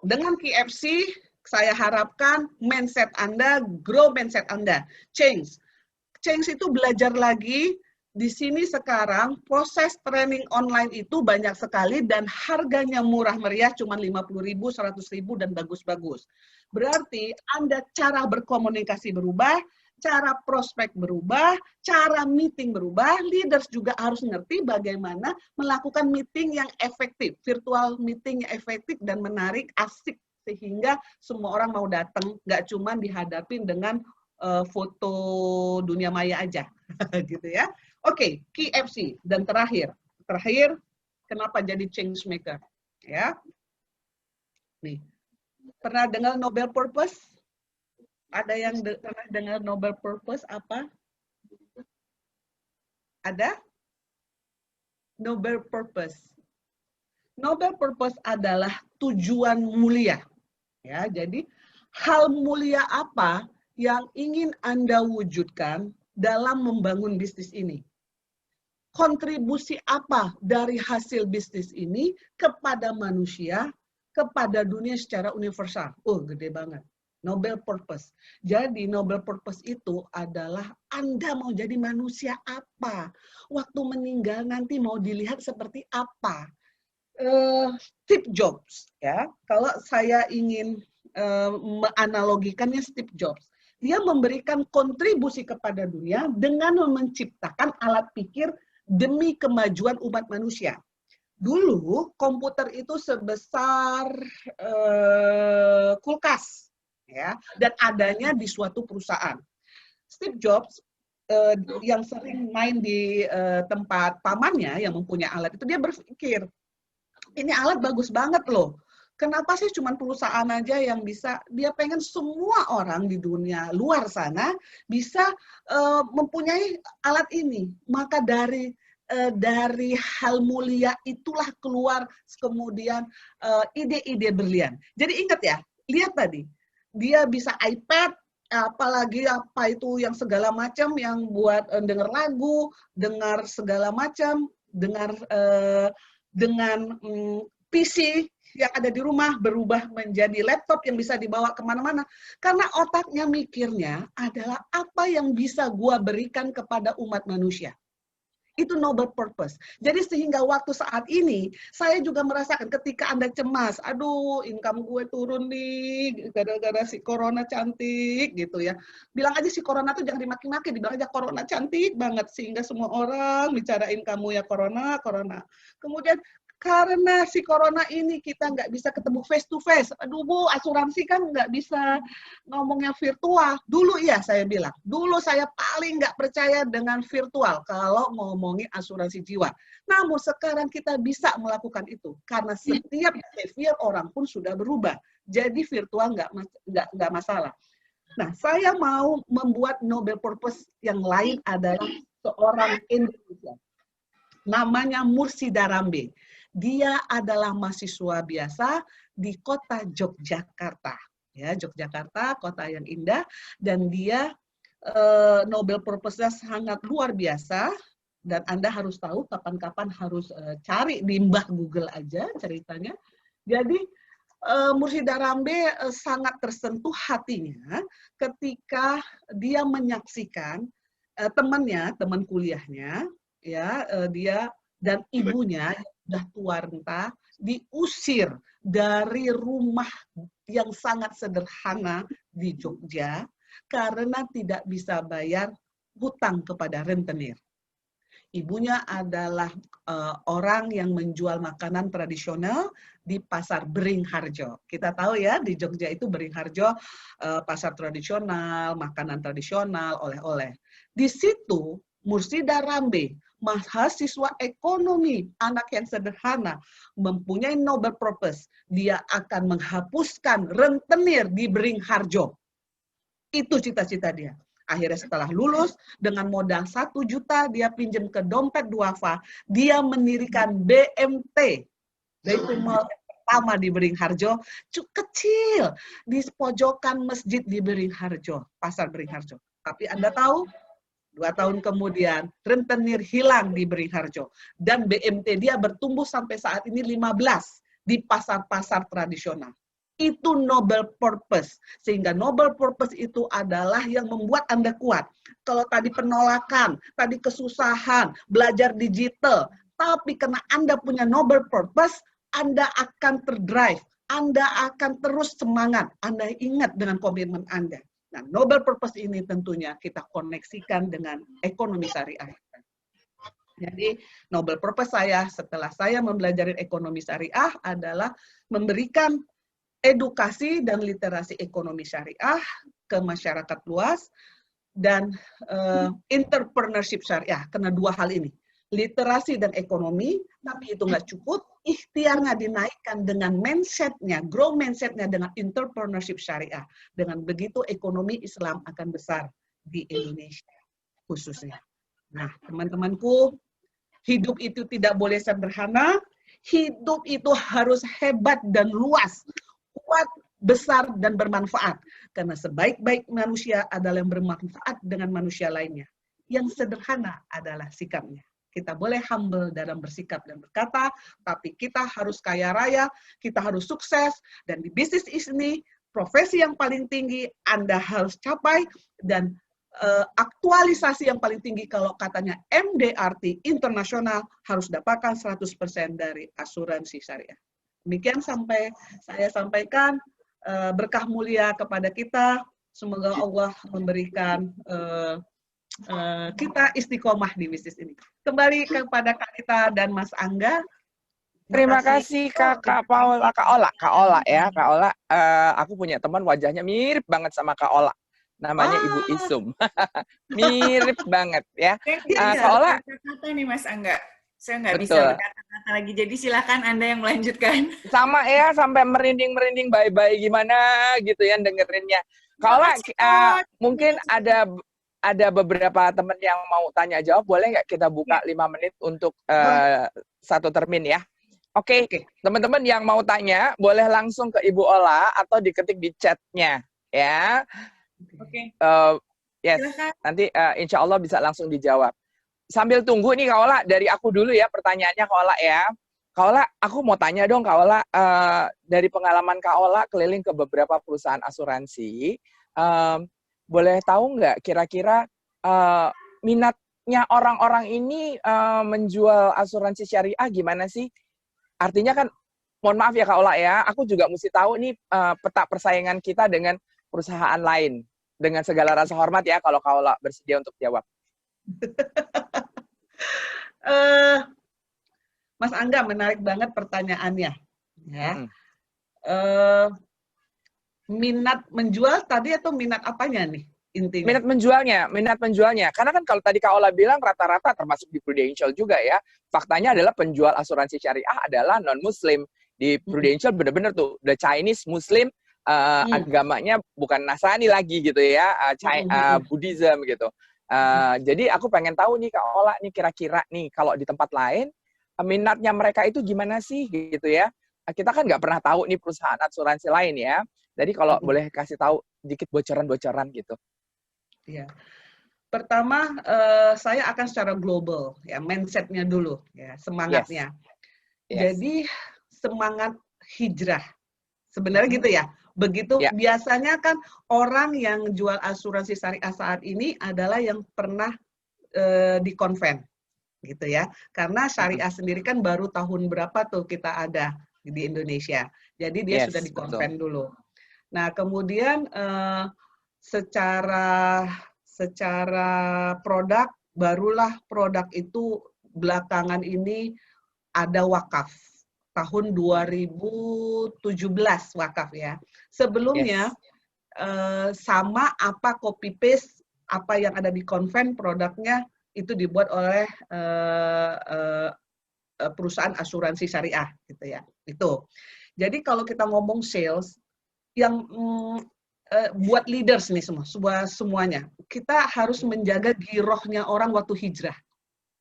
dengan KFC saya harapkan mindset Anda, grow mindset Anda, change. Change itu belajar lagi. Di sini sekarang proses training online itu banyak sekali dan harganya murah meriah, cuma 50.000, 100.000 dan bagus-bagus. Berarti Anda cara berkomunikasi berubah, cara prospek berubah, cara meeting berubah, leaders juga harus ngerti bagaimana melakukan meeting yang efektif, virtual meeting yang efektif dan menarik, asik, sehingga semua orang mau datang, nggak cuma dihadapin dengan foto dunia maya aja, gitu ya. Oke, KFC dan terakhir, kenapa jadi change maker? Ya, nih, pernah dengar Nobel Purpose? Ada yang pernah dengar Nobel Purpose apa? Ada? Nobel Purpose. Nobel Purpose adalah tujuan mulia. Ya, jadi hal mulia apa yang ingin Anda wujudkan dalam membangun bisnis ini? Kontribusi apa dari hasil bisnis ini kepada manusia, kepada dunia secara universal? Oh, gede banget. Nobel Purpose. Jadi Nobel Purpose itu adalah Anda mau jadi manusia apa? Waktu meninggal nanti mau dilihat seperti apa? Steve Jobs, ya. Kalau saya ingin menganalogikannya Steve Jobs, dia memberikan kontribusi kepada dunia dengan menciptakan alat pikir demi kemajuan umat manusia. Dulu komputer itu sebesar kulkas. Ya, dan adanya di suatu perusahaan. Steve Jobs yang sering main di tempat pamannya yang mempunyai alat itu, dia berpikir, ini alat bagus banget loh. Kenapa sih cuma perusahaan aja yang bisa? Dia pengen semua orang di dunia luar sana bisa mempunyai alat ini. Maka dari hal mulia itulah keluar kemudian ide-ide berlian. Jadi ingat ya, lihat tadi. Dia bisa iPad, apalagi apa itu yang segala macam yang buat dengar lagu, dengar segala macam, dengar dengan PC yang ada di rumah berubah menjadi laptop yang bisa dibawa kemana-mana. Karena otaknya mikirnya adalah apa yang bisa gua berikan kepada umat manusia. Itu noble purpose. Jadi sehingga waktu saat ini, saya juga merasakan ketika Anda cemas, aduh income gue turun nih, gara-gara si Corona cantik gitu ya. Bilang aja si Corona tuh jangan dimaki-maki, dibilang aja Corona cantik banget, sehingga semua orang bicarain kamu ya Corona, Corona. Kemudian karena si Corona ini kita nggak bisa ketemu face to face. Aduh Bu, asuransi kan nggak bisa ngomongnya virtual. Dulu ya saya bilang, dulu saya paling nggak percaya dengan virtual kalau ngomongin asuransi jiwa. Namun sekarang kita bisa melakukan itu karena setiap behavior orang pun sudah berubah. Jadi virtual nggak masalah. Nah, saya mau membuat noble purpose yang lain adalah seorang Indonesia. Namanya Mursida Rambe. Dia adalah mahasiswa biasa di kota Yogyakarta. Ya, Yogyakarta, kota yang indah, dan dia noble purpose-nya sangat luar biasa. Dan Anda harus tahu kapan-kapan harus cari di Mbah Google aja ceritanya. Jadi Mursida Rambe sangat tersentuh hatinya ketika dia menyaksikan temannya, teman kuliahnya, ya dia dan ibunya sudah tua renta diusir dari rumah yang sangat sederhana di Jogja karena tidak bisa bayar hutang kepada rentenir. Ibunya adalah orang yang menjual makanan tradisional di Pasar Beringharjo. Kita tahu ya, di Jogja itu Beringharjo, pasar tradisional, makanan tradisional, oleh-oleh. Di situ, Mursida Rambe, mahasiswa ekonomi, anak yang sederhana, mempunyai noble purpose. Dia akan menghapuskan rentenir di Beringharjo. Itu cita-cita dia. Akhirnya setelah lulus, dengan modal 1 juta, dia pinjam ke dompet duafa, dia mendirikan BMT. Itu mall yang pertama di Beringharjo, kecil, di pojokan masjid di Beringharjo, Pasar Beringharjo. Tapi Anda tahu, 2 tahun kemudian, rentenir hilang di Beringharjo. Dan BMT dia bertumbuh sampai saat ini 15 di pasar-pasar tradisional. Itu noble purpose. Sehingga noble purpose itu adalah yang membuat Anda kuat. Kalau tadi penolakan, tadi kesusahan, belajar digital, tapi karena Anda punya noble purpose, Anda akan terdrive, Anda akan terus semangat, Anda ingat dengan komitmen Anda. Nah, noble purpose ini tentunya kita koneksikan dengan ekonomi syariah. Jadi, noble purpose saya setelah saya mempelajari ekonomi syariah adalah memberikan edukasi dan literasi ekonomi syariah ke masyarakat luas dan entrepreneurship syariah, karena 2 hal ini. Literasi dan ekonomi, tapi itu nggak cukup, ikhtiarnya dinaikkan dengan mindset-nya, grow mindset-nya dengan entrepreneurship syariah. Dengan begitu ekonomi Islam akan besar di Indonesia khususnya. Nah, teman-temanku, hidup itu tidak boleh sederhana, hidup itu harus hebat dan luas, kuat, besar, dan bermanfaat. Karena sebaik-baik manusia adalah yang bermanfaat dengan manusia lainnya. Yang sederhana adalah sikapnya. Kita boleh humble dalam bersikap dan berkata, tapi kita harus kaya raya, kita harus sukses, dan di bisnis ini, profesi yang paling tinggi Anda harus capai, dan aktualisasi yang paling tinggi kalau katanya MDRT internasional harus dapatkan 100% dari asuransi syariah. Demikian sampai saya sampaikan, berkah mulia kepada kita, semoga Allah memberikan kita istiqomah di bisnis ini. Kembali kepada Kak Rita dan Mas Angga. Terima kasih Kak Paula, Kak Ola ya, Kak Ola. Aku punya teman wajahnya mirip banget sama Kak Ola. Namanya Ibu Isum. Mirip banget ya. Kak Ola. Kata nih Mas Angga. Saya nggak bisa berkata-kata lagi. Jadi silakan Anda yang melanjutkan. Sama ya, sampai merinding-merinding bye-bye gimana gitu ya dengerinnya. Kak Ola, mungkin ada beberapa teman yang mau tanya jawab, boleh nggak kita buka 5 menit untuk 1 termin ya? Oke. Teman-teman yang mau tanya, boleh langsung ke Ibu Ola atau diketik di chatnya ya. Oke. Yes, nanti insya Allah bisa langsung dijawab. Sambil tunggu nih Kak Ola, dari aku dulu ya pertanyaannya Kak Ola ya. Kak Ola, aku mau tanya dong Kak Ola, dari pengalaman Kak Ola keliling ke beberapa perusahaan asuransi, boleh tahu nggak kira-kira minatnya orang-orang ini menjual asuransi syariah gimana sih? Artinya kan, mohon maaf ya Kak Ola ya, aku juga mesti tahu nih peta persaingan kita dengan perusahaan lain. Dengan segala rasa hormat ya kalau Kak Ola bersedia untuk jawab. Eh, Mas Angga, menarik banget pertanyaannya. Ya. Minat menjual tadi atau minat apanya nih intinya? Minat menjualnya. Karena kan kalau tadi Kak Ola bilang rata-rata termasuk di Prudential juga ya, faktanya adalah penjual asuransi syariah adalah non-muslim. Di Prudential benar-benar tuh, the Chinese Muslim, agamanya bukan Nasrani lagi gitu ya, Buddhism gitu. Jadi aku pengen tahu nih Kak Ola nih kira-kira nih kalau di tempat lain, minatnya mereka itu gimana sih gitu ya. Kita kan nggak pernah tahu nih perusahaan asuransi lain ya. Jadi kalau boleh kasih tahu dikit bocoran-bocoran gitu. Ya. Pertama, saya akan secara global, ya mindset-nya dulu, ya semangatnya. Yes. Jadi semangat hijrah, sebenarnya gitu ya. Begitu biasanya kan orang yang jual asuransi syariah saat ini adalah yang pernah di konven, gitu ya. Karena syariah sendiri kan baru tahun berapa tuh kita ada di Indonesia. Jadi dia sudah di konven dulu. Nah, kemudian secara produk, barulah produk itu belakangan ini ada wakaf. Tahun 2017 wakaf ya. Sebelumnya sama apa copy paste apa yang ada di konven produknya itu dibuat oleh perusahaan asuransi syariah gitu ya. Itu. Jadi kalau kita ngomong sales yang buat leaders nih semuanya, kita harus menjaga girohnya orang waktu hijrah.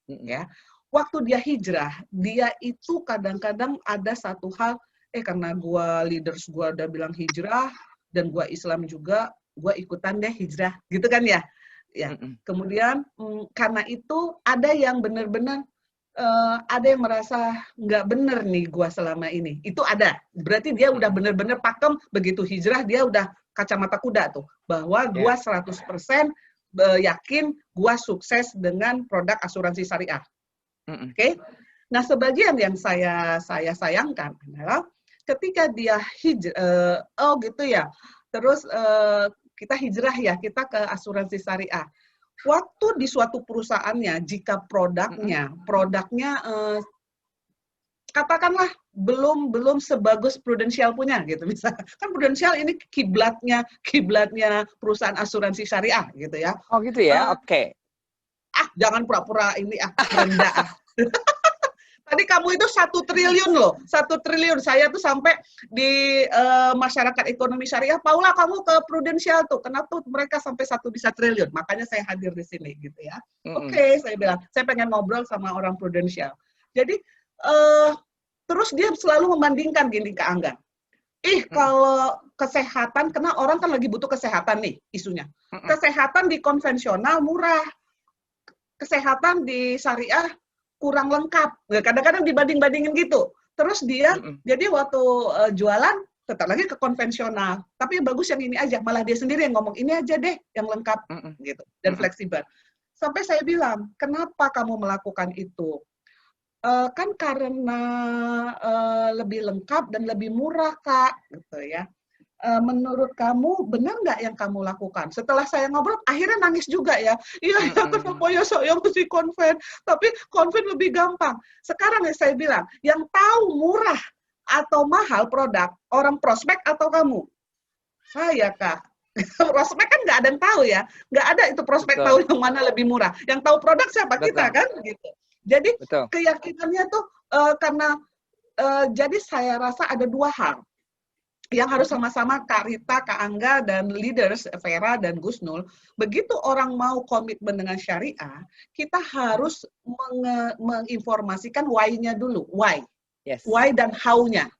Ya, waktu dia hijrah, dia itu kadang-kadang ada satu hal, karena gua leaders gua udah bilang hijrah dan gua Islam juga, gua ikutan deh hijrah, gitu kan ya. Ya, kemudian karena itu ada yang benar-benar ada yang merasa nggak bener nih gua selama ini. Itu ada. Berarti dia udah bener-bener pakem, begitu hijrah dia udah kacamata kuda tuh. Bahwa gua 100% yakin gua sukses dengan produk asuransi syariah. Oke? Nah, sebagian yang saya sayangkan adalah ketika dia hijrah, gitu ya. Terus kita hijrah ya, kita ke asuransi syariah. Waktu di suatu perusahaannya, jika produknya katakanlah belum sebagus Prudential punya gitu, misalnya kan Prudential ini kiblatnya perusahaan asuransi syariah gitu ya. Oh gitu ya, oke. Jangan pura-pura ini rendah. Tadi kamu itu 1 triliun loh, 1 triliun. Saya tuh sampai di masyarakat ekonomi syariah, Paula kamu ke Prudential tuh, kenapa tuh mereka sampai 1 bisa triliun? Makanya saya hadir di sini gitu ya. Oke, saya bilang, saya pengen ngobrol sama orang Prudential. Jadi terus dia selalu membandingkan gini ke Angga. Kalau kesehatan, karena orang kan lagi butuh kesehatan nih isunya. Kesehatan di konvensional murah, kesehatan di syariah kurang lengkap. Kadang-kadang dibanding-bandingin gitu. Terus dia, jadi waktu jualan, tetap lagi ke konvensional. Tapi yang bagus yang ini aja. Malah dia sendiri yang ngomong, ini aja deh yang lengkap. Gitu. Dan fleksibel. Sampai saya bilang, kenapa kamu melakukan itu? Kan karena lebih lengkap dan lebih murah, Kak. Gitu ya. Menurut kamu benar nggak yang kamu lakukan? Setelah saya ngobrol, akhirnya nangis juga ya. Iya, kenapa ya saya mesti konven? Tapi konven lebih gampang. Sekarang ya saya bilang, yang tahu murah atau mahal produk, orang prospek atau kamu? Saya, Kak. Prospek kan nggak ada yang tahu ya. Nggak ada itu prospek tahu yang mana lebih murah. Yang tahu produk siapa? Kita kan? Gitu. Jadi keyakinannya tuh karena, jadi saya rasa ada 2 hal yang harus sama-sama Kak Rita, Kak Angga, dan leaders, Vera, dan Gusnul, begitu orang mau komitmen dengan syariah, kita harus menginformasikan why-nya dulu. Why? Why dan how-nya.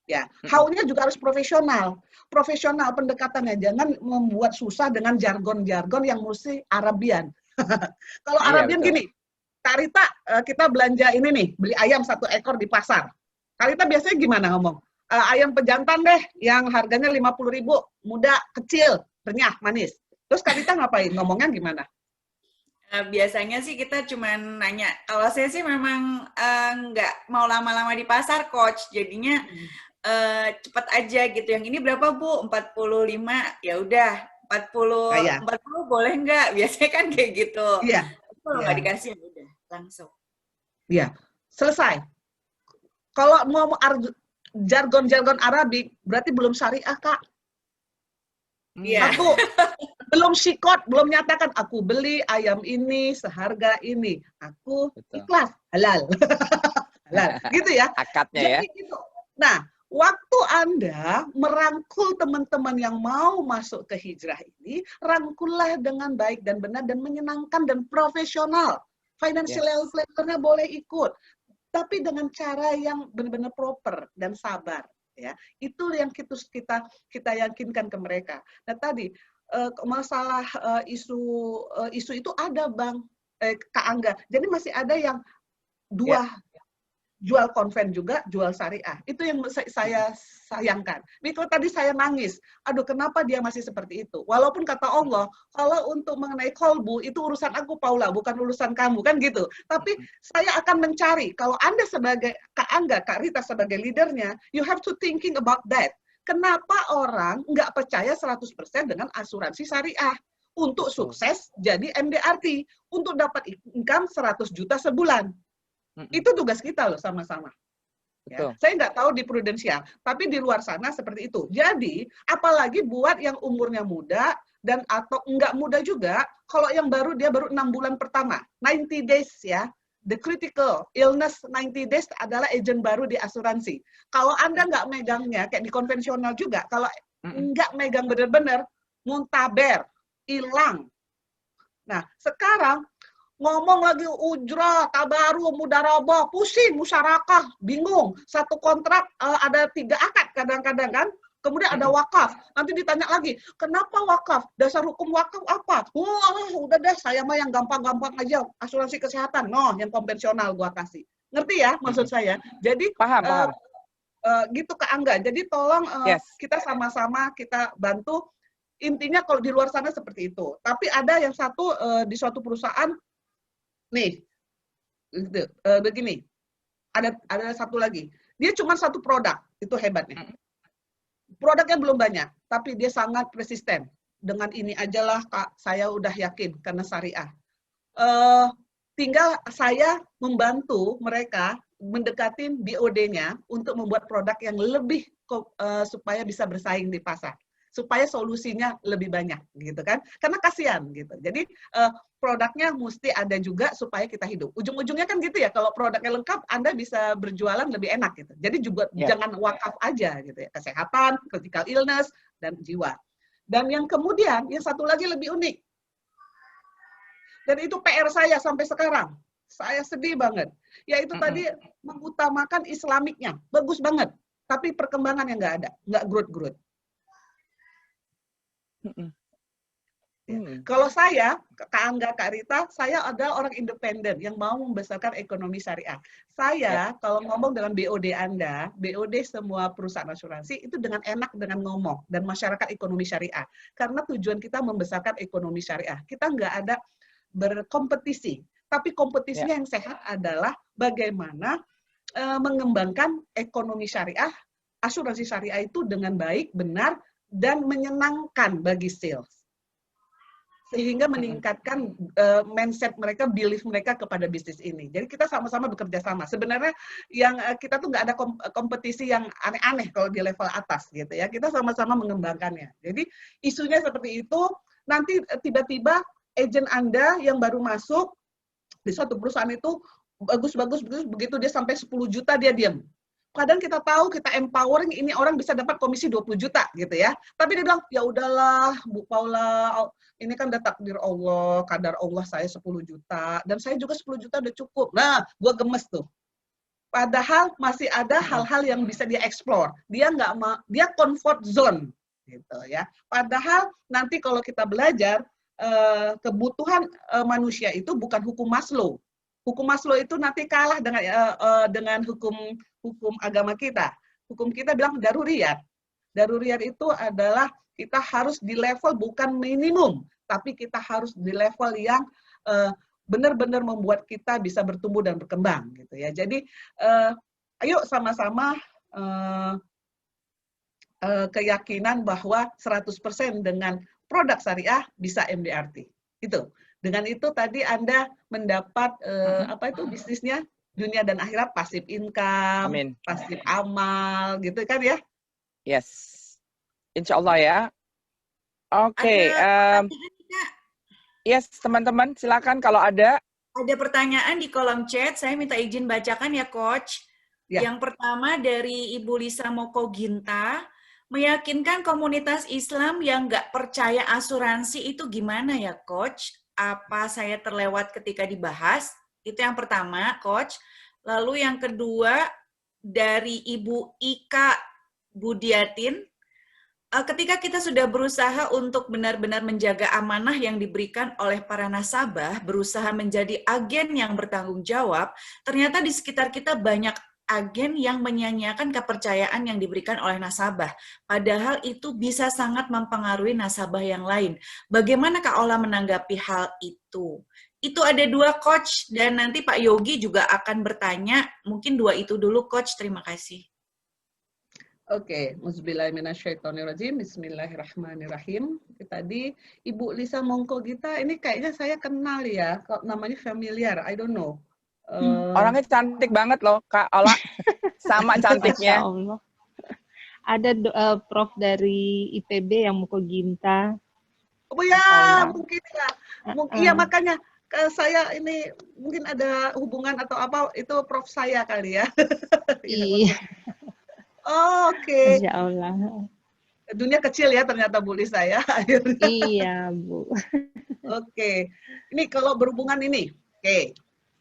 Ya, how-nya juga harus profesional. Profesional pendekatannya, jangan membuat susah dengan jargon-jargon yang mesti Arabian. Kalau Arabian gini, Kak Rita, kita belanja ini nih, beli ayam 1 ekor di pasar. Karita biasanya gimana ngomong? Ayam pejantan deh, yang harganya 50.000, muda, kecil, renyah, manis. Terus Karita ngapain? Ngomongnya gimana? Biasanya sih kita cuman nanya, kalau saya sih memang nggak mau lama-lama di pasar, Coach. Jadinya cepat aja gitu. Yang ini berapa, Bu? 45. Ya udah, 40 Kayak, 40 boleh nggak? Biasanya kan kayak gitu. iya, Kalau iya, nggak dikasih ya udah, langsung. iya. Selesai. Kalau mau jargon-jargon Arabik, berarti belum syariah, Kak. Iya. Aku belum sikot, belum nyatakan aku beli ayam ini seharga ini. Aku Betul. ikhlas, halal. Halal, gitu ya. Akadnya ya. Jadi gitu. Nah, waktu Anda merangkul teman-teman yang mau masuk ke hijrah ini, rangkullah dengan baik dan benar dan menyenangkan dan profesional. Financial planner-nya boleh ikut, tapi dengan cara yang benar-benar proper dan sabar. Ya, itu yang kita yakinkan ke mereka. Nah tadi masalah isu itu ada Bang Kak Angga. Jadi masih ada yang dua jual konven juga, jual syariah. Itu yang saya sayangkan. Itu tadi saya nangis. Aduh, kenapa dia masih seperti itu? Walaupun kata Allah, kalau untuk mengenai kolbu, itu urusan aku, Paula, bukan urusan kamu, kan gitu. Tapi saya akan mencari, kalau Anda sebagai Kak Angga, Kak Rita sebagai leadernya, you have to thinking about that. Kenapa orang nggak percaya 100% dengan asuransi syariah? Untuk sukses jadi MDRT, untuk dapat income 100 juta sebulan. Itu tugas kita loh sama-sama. Ya. Saya nggak tahu di prudensial, tapi di luar sana seperti itu. Jadi, apalagi buat yang umurnya muda dan atau nggak muda juga, kalau yang baru dia baru 6 bulan pertama, 90 days ya, the critical illness 90 days adalah agent baru di asuransi. Kalau Anda nggak megangnya, kayak di konvensional juga, kalau nggak megang benar-benar, muntaber, hilang. Nah, sekarang ngomong lagi ujrah, tabaru, mudarabah, pusing, musyarakah, bingung. Satu kontrak ada 3 akad kadang-kadang kan. Kemudian ada wakaf. Nanti ditanya lagi, kenapa wakaf? Dasar hukum wakaf apa? Wah, udah deh, saya mah yang gampang-gampang aja. Asuransi kesehatan, no, yang konvensional gua kasih. Ngerti ya maksud saya? Jadi, paham. Gitu Kak Angga. Jadi tolong kita sama-sama kita bantu. Intinya kalau di luar sana seperti itu. Tapi ada yang satu di suatu perusahaan, nih, begini, ada satu lagi. Dia cuma satu produk, itu hebatnya. Produknya belum banyak, tapi dia sangat persisten. Dengan ini ajalah Kak, saya udah yakin karena syariah. Tinggal saya membantu mereka mendekatin BOD-nya untuk membuat produk yang lebih supaya bisa bersaing di pasar. Supaya solusinya lebih banyak gitu kan, karena kasihan gitu. Jadi produknya mesti ada juga supaya kita hidup. Ujung-ujungnya kan gitu ya, kalau produknya lengkap Anda bisa berjualan lebih enak gitu. Jadi juga jangan wakaf aja gitu ya, kesehatan, critical illness dan jiwa. Dan yang kemudian yang satu lagi lebih unik, dan itu PR saya sampai sekarang, saya sedih banget, yaitu tadi mengutamakan Islamiknya, bagus banget, tapi perkembangan yang nggak ada, nggak growth. Kalau saya, Kak Angga, Kak Rita, saya adalah orang independen yang mau membesarkan ekonomi syariah. Saya, kalau ngomong dengan BOD Anda, BOD semua perusahaan asuransi, itu dengan enak dengan ngomong, dan masyarakat ekonomi syariah. Karena tujuan kita membesarkan ekonomi syariah. Kita nggak ada berkompetisi, tapi kompetisinya yang sehat adalah bagaimana mengembangkan ekonomi syariah, asuransi syariah itu dengan baik, benar, dan menyenangkan bagi sales. Sehingga meningkatkan mindset mereka, belief mereka kepada bisnis ini. Jadi kita sama-sama bekerja sama. Sebenarnya yang kita tuh nggak ada kompetisi yang aneh-aneh kalau di level atas gitu ya. Kita sama-sama mengembangkannya. Jadi isunya seperti itu, nanti tiba-tiba agent Anda yang baru masuk di suatu perusahaan itu bagus, begitu dia sampai 10 juta dia diam. Kadang kita tahu, kita empowering, ini orang bisa dapat komisi 20 juta gitu ya. Tapi dia bilang, ya udahlah Bu Paula, ini kan udah takdir Allah, kadar Allah saya 10 juta, dan saya juga 10 juta udah cukup. Nah, gue gemes tuh. Padahal masih ada hal-hal yang bisa dia explore. Dia comfort zone gitu ya. Padahal nanti kalau kita belajar, kebutuhan manusia itu bukan hukum Maslow. hukum Maslow itu nanti kalah dengan hukum agama kita. Hukum kita bilang daruriyat. Daruriyat itu adalah kita harus di level bukan minimum, tapi kita harus di level yang benar-benar membuat kita bisa bertumbuh dan berkembang gitu ya. Jadi ayo sama-sama keyakinan bahwa 100% dengan produk syariah bisa MDRT. Itu. Dengan itu tadi Anda mendapat apa itu bisnisnya dunia dan akhirat, pasif income, Amin. pasif amal, gitu kan ya? Yes. Insya Allah ya. Oke. Yes, teman-teman, silakan kalau ada. Ada pertanyaan di kolom chat, saya minta izin bacakan ya, Coach. Ya. Yang pertama dari Ibu Lisa Moko Ginta, meyakinkan komunitas Islam yang nggak percaya asuransi itu gimana ya, Coach? Apa saya terlewat ketika dibahas? Itu yang pertama, Coach. Lalu yang kedua dari Ibu Ika Budiatin, ketika kita sudah berusaha untuk benar-benar menjaga amanah yang diberikan oleh para nasabah, berusaha menjadi agen yang bertanggung jawab, ternyata di sekitar kita banyak agen yang menyia-nyiakan kepercayaan yang diberikan oleh nasabah. Padahal itu bisa sangat mempengaruhi nasabah yang lain. Bagaimana Kak Ola menanggapi hal itu? Itu ada 2, Coach, dan nanti Pak Yogi juga akan bertanya. Mungkin 2 itu dulu, Coach. Terima kasih. Oke, Bismillahirrahmanirrahim. Bismillahirrahmanirrahim. Tadi Ibu Lisa Mongko Gita, ini kayaknya saya kenal ya, kok namanya familiar, I don't know. Orangnya cantik banget loh, Kak Ola. Sama cantiknya. Masya Allah. Ada Prof dari IPB yang Moko Ginta. Oh ya, mungkin ya. Iya, makanya saya ini mungkin ada hubungan atau apa, itu Prof saya kali ya. Iya. Oke. Masya Allah. Dunia kecil ya ternyata Bu Lisa ya. Iya, Bu. Oke. Ini kalau berhubungan ini. Oke.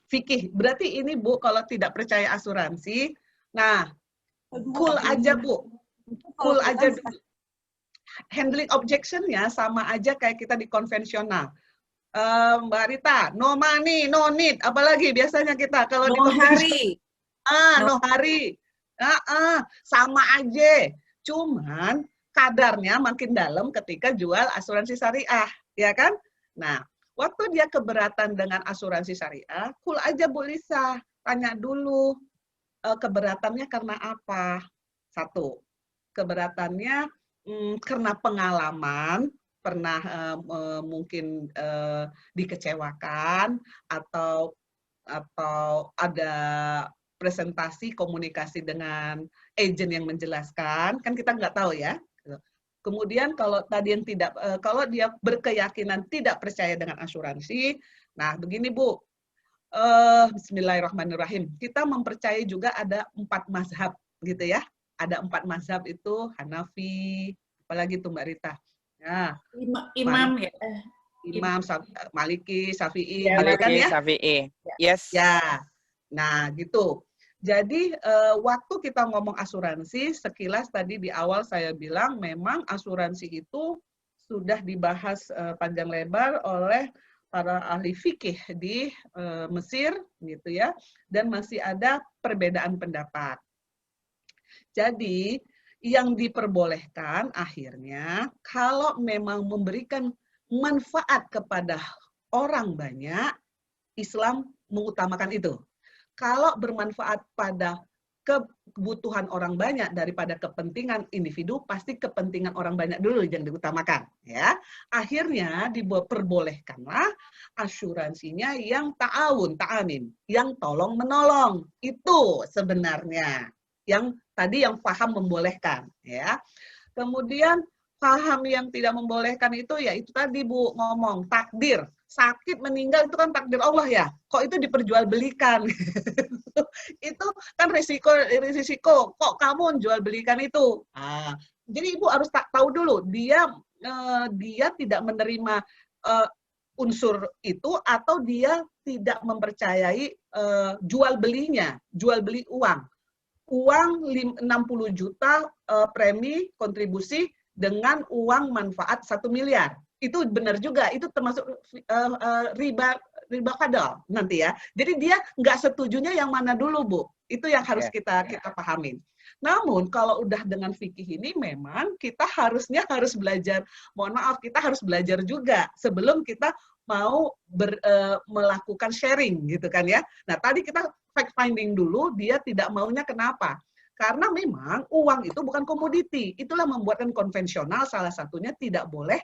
Fikih. Berarti ini Bu, kalau tidak percaya asuransi, nah, cool aja Bu. Cool aja dulu. Handling objection-nya sama aja kayak kita di konvensional. Mbak Rita, no money, no need. Apalagi biasanya kita kalau di konvensional. No hari. Sama aja. Cuman kadarnya makin dalam ketika jual asuransi syariah, ya kan? Nah, waktu dia keberatan dengan asuransi syariah, cool aja Bu Lisa, tanya dulu keberatannya karena apa? 1, keberatannya karena pengalaman, pernah mungkin dikecewakan atau ada presentasi komunikasi dengan agent yang menjelaskan, kan kita nggak tahu ya. Kemudian kalau tadi yang tidak, kalau dia berkeyakinan tidak percaya dengan asuransi, nah begini Bu, Bismillahirrahmanirrahim, kita mempercayai juga ada 4 mazhab gitu ya, ada 4 mazhab itu Hanafi, apalagi itu Mbak Rita. Nah, Imam ya. Imam, Maliki, Syafi'i, Ya, gitu kan ya? Syafi'i, yes. Ya, nah gitu. Jadi waktu kita ngomong asuransi, sekilas tadi di awal saya bilang memang asuransi itu sudah dibahas panjang lebar oleh para ahli fikih di Mesir gitu ya, dan masih ada perbedaan pendapat. Jadi yang diperbolehkan akhirnya kalau memang memberikan manfaat kepada orang banyak, Islam mengutamakan itu. Kalau bermanfaat pada kebutuhan orang banyak daripada kepentingan individu, pasti kepentingan orang banyak dulu yang diutamakan. Ya, akhirnya diperbolehkanlah asuransinya yang ta'amin, yang tolong menolong. Itu sebenarnya yang tadi yang paham membolehkan. Ya, kemudian paham yang tidak membolehkan itu ya itu tadi Bu ngomong takdir. Sakit meninggal itu kan takdir Allah ya. Kok itu diperjualbelikan? Itu kan risiko. Kok kamu jual belikan itu? Jadi Ibu harus tahu dulu dia tidak menerima unsur itu atau dia tidak mempercayai jual belinya, jual beli uang. Uang 60 juta premi kontribusi dengan uang manfaat 1 miliar. Itu benar juga, itu termasuk riba fadl nanti ya. Jadi dia nggak setujunya yang mana dulu, Bu. Itu yang harus kita pahamin. Namun kalau udah dengan fikih ini memang kita harus belajar. Mohon maaf, kita harus belajar juga sebelum kita mau melakukan sharing gitu kan ya. Nah, tadi kita fact finding dulu, dia tidak maunya kenapa? Karena memang uang itu bukan komoditi. Itulah membuatkan konvensional salah satunya tidak boleh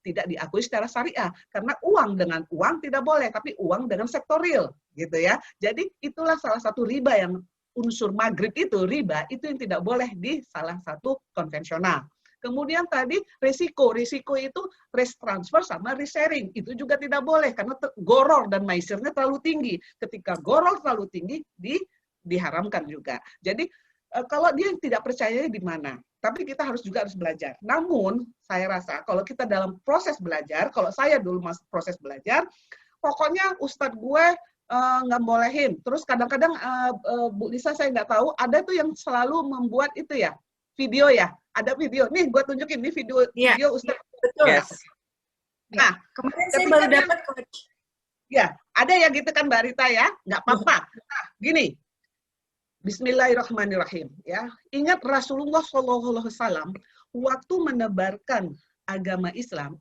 tidak diakui secara syariah. Karena uang dengan uang tidak boleh, tapi uang dengan sektor real gitu ya. Jadi itulah salah satu riba yang unsur maghrib itu, riba itu yang tidak boleh di salah satu konvensional. Kemudian tadi risiko itu risk transfer sama risk sharing. Itu juga tidak boleh karena goror dan maisirnya terlalu tinggi. Ketika goror terlalu tinggi, diharamkan juga. Jadi kalau dia tidak percaya di mana, tapi kita harus belajar. Namun saya rasa kalau kita dalam proses belajar, kalau saya dulu proses belajar, pokoknya ustadz gue nggak bolehin. Terus kadang-kadang Bu Lisa saya nggak tahu, ada tuh yang selalu membuat itu ya video ya, ada video. Nih gue tunjukin nih video ustadz. Betul. Yes. Nah kemarin saya baru dapat coach. Ya ada ya gitu kan Mbak Rita ya, nggak apa-apa. Nah, gini. Bismillahirrahmanirrahim. Ya, ingat Rasulullah SAW waktu menebarkan agama Islam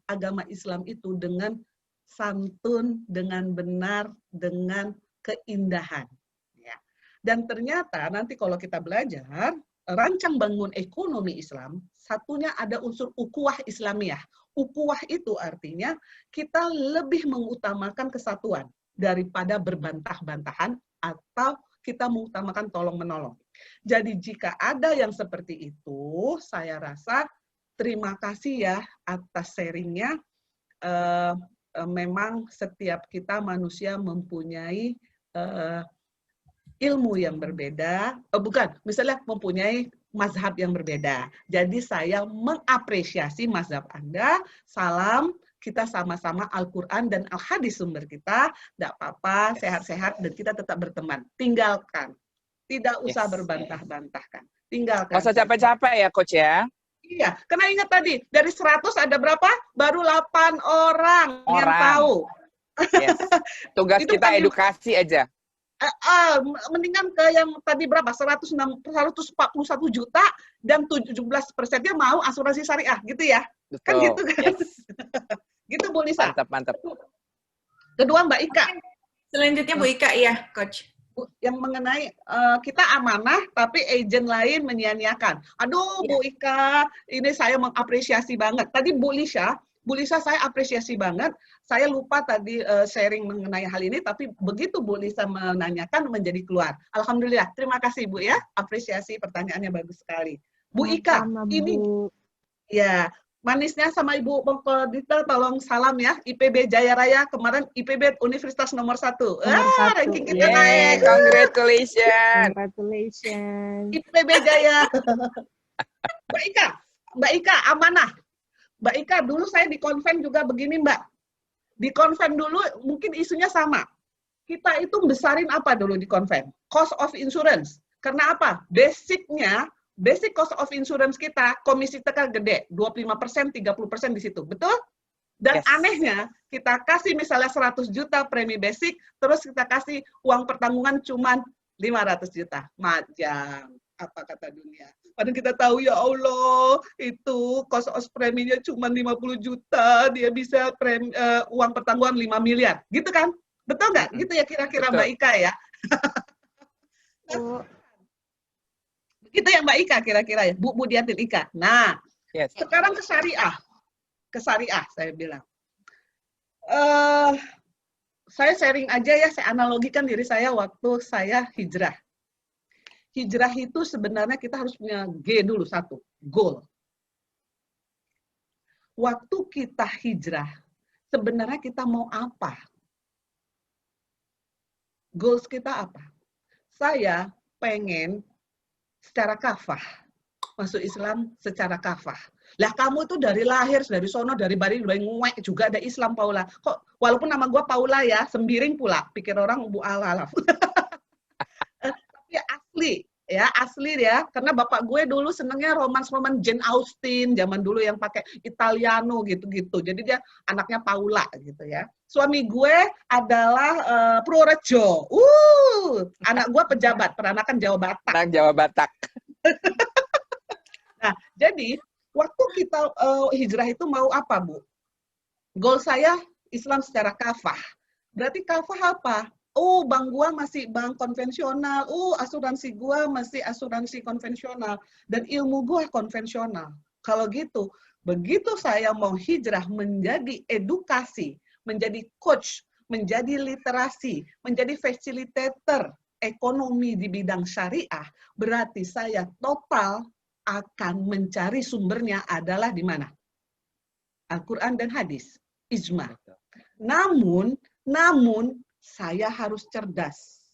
itu dengan santun, dengan benar, dengan keindahan. Ya. Dan ternyata nanti kalau kita belajar rancang bangun ekonomi Islam, satunya ada unsur ukhuwah Islamiyah. Ukhuwah itu artinya kita lebih mengutamakan kesatuan daripada berbantah-bantahan atau kita mengutamakan tolong-menolong. Jadi jika ada yang seperti itu, saya rasa terima kasih ya atas sharingnya. Memang setiap kita manusia mempunyai ilmu yang berbeda, misalnya mempunyai mazhab yang berbeda. Jadi saya mengapresiasi mazhab Anda. Salam. Kita sama-sama Al-Quran dan Al-Hadis sumber kita, tidak apa-apa, sehat-sehat, dan kita tetap berteman. Tinggalkan. Tidak usah berbantah-bantahkan. Tinggalkan. Nggak usah capek-capek ya, Coach ya? Iya, karena ingat tadi, dari 100 ada berapa? Baru 8 orang yang tahu. Yes. Tugas kita kan edukasi aja. Mendingan ke yang tadi berapa? 141 juta dan 17%-nya mau asuransi syariah, gitu ya? Betul. Kan gitu kan? Yes. Gitu Bu Lisa. Mantap. Kedua Mbak Ika. Selanjutnya Bu Ika, iya Coach. Yang mengenai kita amanah tapi agent lain menyia-nyiakan. Aduh Bu Ika, ini saya mengapresiasi banget. Tadi Bu Lisa saya apresiasi banget. Saya lupa tadi sharing mengenai hal ini, tapi begitu Bu Lisa menanyakan menjadi keluar. Alhamdulillah, terima kasih Bu ya. Apresiasi pertanyaannya bagus sekali. Bu Ika, ini ya. Manisnya sama Ibu Dita, tolong salam ya. IPB Jaya Raya kemarin IPB Universitas nomor 1. Ranking kita naik. Congratulations. IPB Jaya. Mbak Ika amanah. Mbak Ika, dulu saya di konven juga begini Mbak. Di konven dulu mungkin isunya sama. Kita itu besarin apa dulu di konven? Cost of insurance. Karena apa? Basic cost of insurance kita, komisi tekan gede, 25%, 30% di situ. Betul? Dan anehnya, kita kasih misalnya 100 juta premi basic, terus kita kasih uang pertanggungan cuma 500 juta. Majang, apa kata dunia. Padahal kita tahu ya Allah, itu cost of preminya cuma 50 juta, dia bisa uang pertanggungan 5 miliar. Gitu kan? Betul nggak? Gitu ya kira-kira Mbak Ika ya? Itu yang Mbak Ika kira-kira ya, Bu Diatin Ika. Nah, sekarang ke syariah saya bilang. Saya sharing aja ya, saya analogikan diri saya waktu saya hijrah. Hijrah itu sebenarnya kita harus punya G dulu, satu, goal. Waktu kita hijrah, sebenarnya kita mau apa? Goals kita apa? Saya pengen secara kafah, masuk Islam secara kafah. Lah kamu tuh dari lahir, dari sono, dari bari nguek juga ada Islam Paula. Kok walaupun nama gue Paula ya, sembiring pula, pikir orang Bu Alalaf. Tapi asli, ya, asli ya. Karena bapak gue dulu senengnya roman-roman Jane Austen, zaman dulu yang pakai Italiano gitu-gitu. Jadi dia anaknya Paula gitu ya. Suami gue adalah Purworejo. Anak gue pejabat, peranakan Jawa Batak. Anak Jawa Batak. Nah, jadi waktu kita hijrah itu mau apa, Bu? Goal saya Islam secara kafah. Berarti kafah apa? Oh, bank gua masih bank konvensional. Oh, asuransi gua masih asuransi konvensional. Dan ilmu gua konvensional. Kalau gitu, begitu saya mau hijrah menjadi edukasi, menjadi coach, menjadi literasi, menjadi facilitator ekonomi di bidang syariah, berarti saya total akan mencari sumbernya adalah di mana? Al-Quran dan hadis, ijma. Namun saya harus cerdas.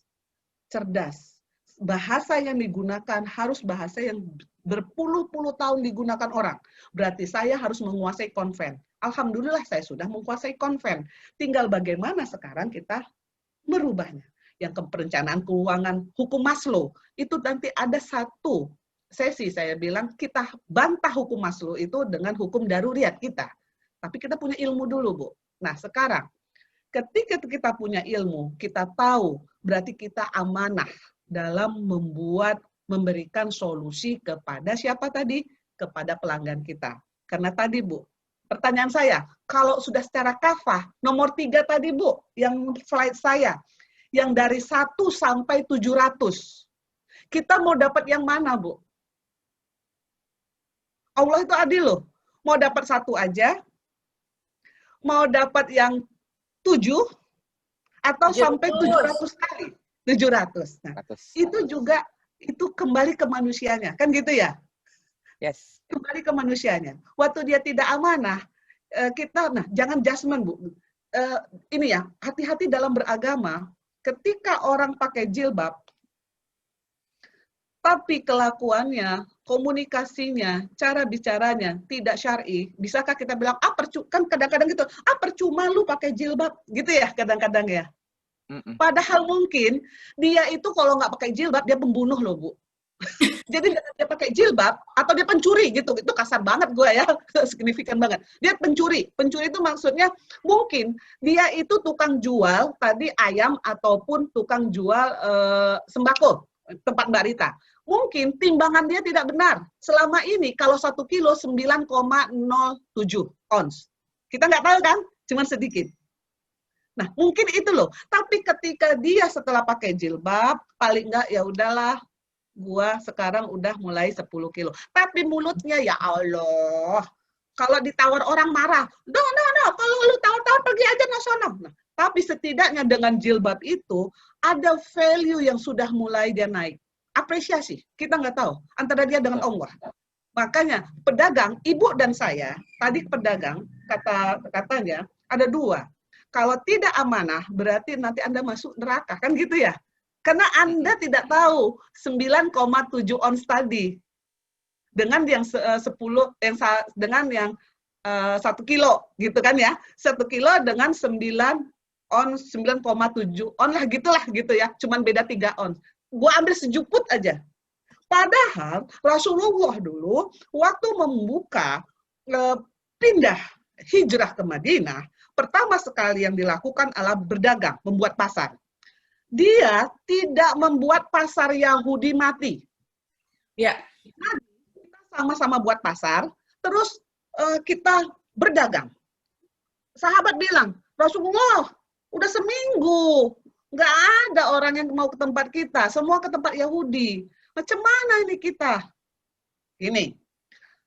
Bahasa yang digunakan harus bahasa yang berpuluh-puluh tahun digunakan orang. Berarti saya harus menguasai konven. Alhamdulillah saya sudah menguasai konven. Tinggal bagaimana sekarang kita merubahnya. Yang perencanaan keuangan, hukum Maslow, itu nanti ada satu sesi saya bilang kita bantah hukum Maslow itu dengan hukum daruriyat kita. Tapi kita punya ilmu dulu, Bu. Nah, sekarang ketika kita punya ilmu, kita tahu berarti kita amanah dalam memberikan solusi kepada siapa tadi? Kepada pelanggan kita. Karena tadi, Bu, pertanyaan saya, kalau sudah secara kafah, nomor 3 tadi, Bu, yang slide saya, yang dari 1 sampai 700. Kita mau dapat yang mana, Bu? Allah itu adil loh. Mau dapat 1 aja, mau dapat yang 7, atau sampai 700 kali. 700. Nah, itu juga, itu kembali ke manusianya. Kan gitu ya? Yes. Kembali ke manusianya. Waktu dia tidak amanah, kita, nah jangan judgment, Bu. Ini ya, hati-hati dalam beragama, ketika orang pakai jilbab, tapi kelakuannya, komunikasinya, cara bicaranya tidak syar'i, bisakah kita bilang, kan kadang-kadang gitu, percuma lu pakai jilbab, gitu ya kadang-kadang ya. Padahal mungkin dia itu kalau nggak pakai jilbab, dia pembunuh loh, Bu. Jadi dia pakai jilbab, atau dia pencuri gitu, itu kasar banget gue ya, signifikan banget. Dia pencuri itu maksudnya mungkin dia itu tukang jual tadi ayam ataupun tukang jual sembako, tempat Mbak Rita. Mungkin timbangan dia tidak benar. Selama ini kalau 1 kilo 9,07 ons. Kita nggak tahu kan? Cuma sedikit. Nah, mungkin itu loh. Tapi ketika dia setelah pakai jilbab, paling nggak ya udahlah, gua sekarang udah mulai 10 kilo. Tapi mulutnya ya Allah. Kalau ditawar orang marah. No, kalau lu tawar-tawar pergi aja no sono. Nah, tapi setidaknya dengan jilbab itu ada value yang sudah mulai dia naik. Apresiasi, kita nggak tahu antara dia dengan Allah. Makanya pedagang, ibu dan saya, tadi pedagang, katanya ada 2. Kalau tidak amanah, berarti nanti Anda masuk neraka, kan gitu ya? Karena Anda tidak tahu 9,7 ons tadi. Dengan yang 10, dengan yang 1 kilo, gitu kan ya? 1 kilo dengan 9 ons, 9,7 on lah gitulah gitu ya. Cuman beda 3 ons. Gua ambil sejuput aja. Padahal Rasulullah dulu waktu membuka pindah hijrah ke Madinah, pertama sekali yang dilakukan adalah berdagang, membuat pasar. Dia tidak membuat pasar Yahudi mati. Ya. Kita sama-sama buat pasar, terus kita berdagang. Sahabat bilang, Rasulullah, udah seminggu nggak ada orang yang mau ke tempat kita, semua ke tempat Yahudi. Macam mana ini kita? Ini,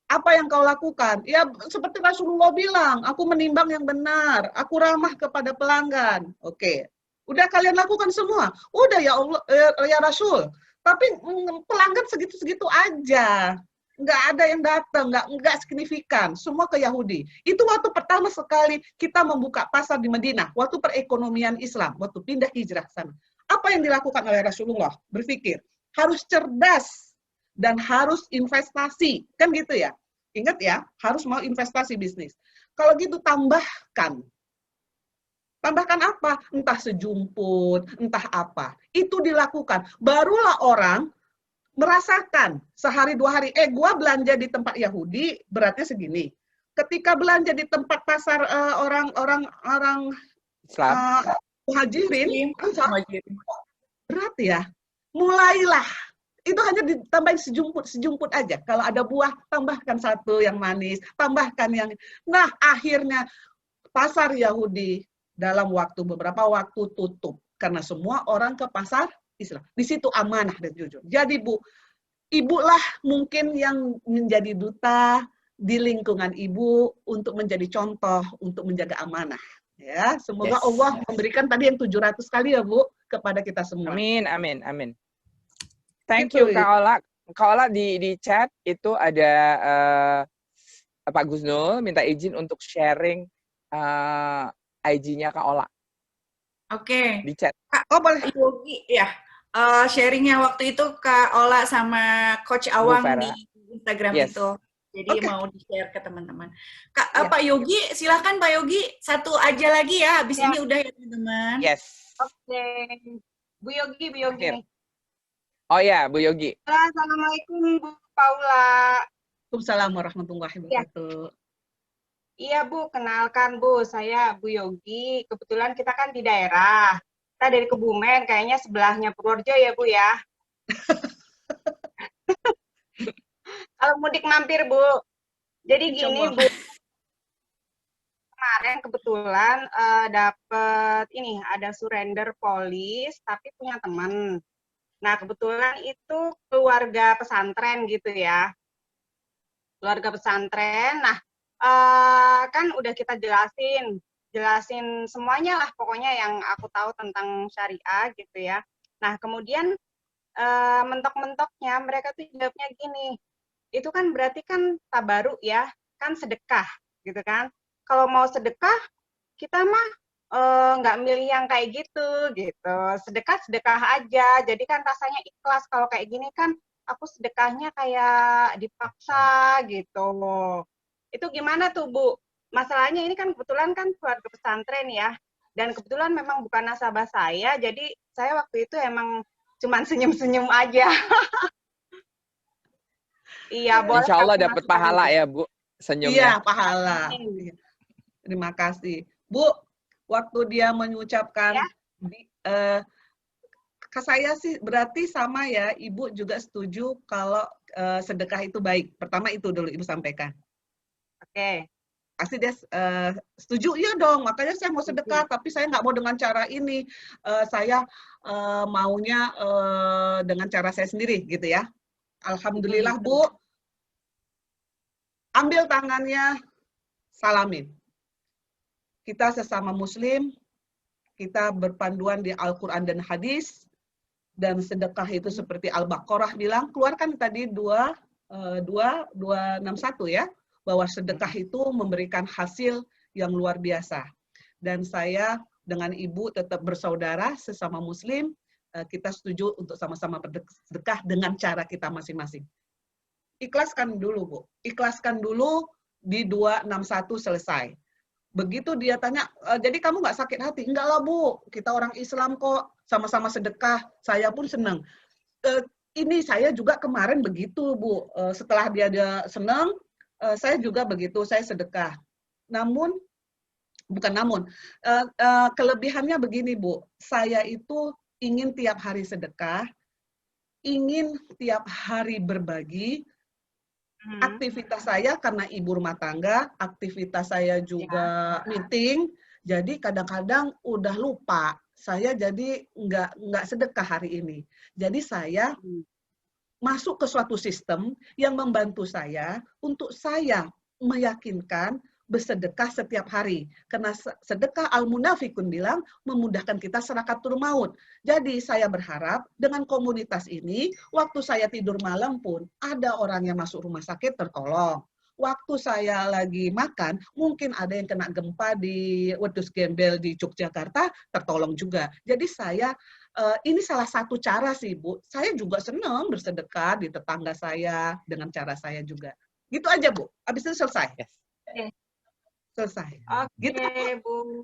apa yang kau lakukan? Ya seperti Rasulullah bilang, aku menimbang yang benar, aku ramah kepada pelanggan. Oke, udah kalian lakukan semua? Udah ya Allah, ya Rasul. Tapi pelanggan segitu-segitu aja. Nggak ada yang datang, nggak signifikan, semua ke Yahudi. Itu waktu pertama sekali kita membuka pasar di Madinah, waktu perekonomian Islam, waktu pindah hijrah sana. Apa yang dilakukan oleh Rasulullah? Berpikir, harus cerdas dan harus investasi, kan gitu ya? Ingat ya, harus mau investasi bisnis. Kalau gitu tambahkan apa? Entah sejumput, entah apa. Itu dilakukan. Barulah orang merasakan sehari 2 hari, gua belanja di tempat Yahudi beratnya segini. Ketika belanja di tempat pasar orang Islam. muhajirin, Muhajirin. berat ya. Mulailah itu hanya ditambahin sejumput aja. Kalau ada buah, tambahkan satu yang manis, tambahkan yang. Nah, akhirnya pasar Yahudi dalam beberapa waktu tutup karena semua orang ke pasar Islam. Di situ amanah dan jujur. Jadi Bu, ibulah mungkin yang menjadi duta di lingkungan ibu untuk menjadi contoh untuk menjaga amanah. Ya, semoga Allah memberikan tadi yang 700 kali ya Bu kepada kita semua. Amin, amin, amin. Thank you Kak Ola. Kak Ola di chat itu ada Pak Gusnul minta izin untuk sharing IG-nya Kak Ola. Oke. Di chat. Oh boleh. Yogi ya. Sharingnya waktu itu Kak Ola sama Coach Awang di Instagram itu. Jadi mau di-share ke teman-teman. Pak Yogi, silakan Pak Yogi. Satu aja lagi ya. Habis ini udah ya teman-teman. Yes. Oke. Bu Yogi. Oh ya, Bu Yogi. Assalamualaikum Bu Paula. Waalaikumsalam warahmatullahi wabarakatuh. Iya Bu, kenalkan Bu, saya Bu Yogi. Kebetulan kita kan di daerah. Kita dari Kebumen, kayaknya sebelahnya Purworejo ya Bu ya. Kalau mudik mampir Bu. Jadi gini Bu, kemarin kebetulan dapet ini ada surrender polis, tapi punya teman. Nah kebetulan itu keluarga pesantren gitu ya. Keluarga pesantren. Nah kan udah kita jelasin semuanya lah pokoknya yang aku tahu tentang syariah gitu ya. Nah kemudian mentok-mentoknya mereka tuh jawabnya gini, itu kan berarti kan tabaruk ya, kan sedekah gitu kan. Kalau mau sedekah kita mah nggak milih yang kayak gitu. Sedekah aja, jadi kan rasanya ikhlas. Kalau kayak gini kan aku sedekahnya kayak dipaksa gitu. Itu gimana tuh Bu? Masalahnya ini kan kebetulan kan keluarga pesantren ya, dan kebetulan memang bukan nasabah saya, jadi saya waktu itu emang cuman senyum-senyum aja. Iya, boleh. Insya Allah dapat pahala ya Bu, senyumnya. Iya, pahala. Terima kasih. Bu, waktu dia mengucapkan, saya sih berarti sama ya, Ibu juga setuju kalau sedekah itu baik. Pertama itu dulu Ibu sampaikan. Oke. Pasti dia setuju, iya dong, makanya saya mau sedekah, tapi saya nggak mau dengan cara ini. Saya maunya dengan cara saya sendiri, gitu ya. Alhamdulillah, Bu. Ambil tangannya, salamin. Kita sesama Muslim, kita berpanduan di Al-Quran dan hadis, dan sedekah itu seperti Al-Baqarah bilang, keluarkan tadi 261 ya, bahwa sedekah itu memberikan hasil yang luar biasa. Dan saya dengan Ibu tetap bersaudara sesama Muslim, kita setuju untuk sama-sama bersedekah dengan cara kita masing-masing. Ikhlaskan dulu, Bu. Ikhlaskan dulu di 261 selesai. Begitu dia tanya, jadi kamu nggak sakit hati? Enggak lah, Bu. Kita orang Islam kok, sama-sama sedekah. Saya pun senang. Ini saya juga kemarin begitu, Bu. Setelah dia senang, saya juga begitu, saya sedekah. Kelebihannya begini, Bu. Saya itu ingin tiap hari sedekah, ingin tiap hari berbagi. Aktivitas saya karena ibu rumah tangga, aktivitas saya juga meeting, jadi kadang-kadang udah lupa. Saya jadi nggak sedekah hari ini. Jadi saya masuk ke suatu sistem yang membantu saya untuk saya meyakinkan bersedekah setiap hari. Karena sedekah al-munafikun bilang memudahkan kita serakatul maut. Jadi saya berharap dengan komunitas ini, waktu saya tidur malam pun ada orang yang masuk rumah sakit tertolong. Waktu saya lagi makan, mungkin ada yang kena gempa di Wedus Gembel di Yogyakarta, tertolong juga. Jadi saya, ini salah satu cara sih Bu, saya juga senang bersedekah di tetangga saya, dengan cara saya juga. Gitu aja Bu, habis itu selesai. Yes. Selesai. Oke, Gitu. Bu.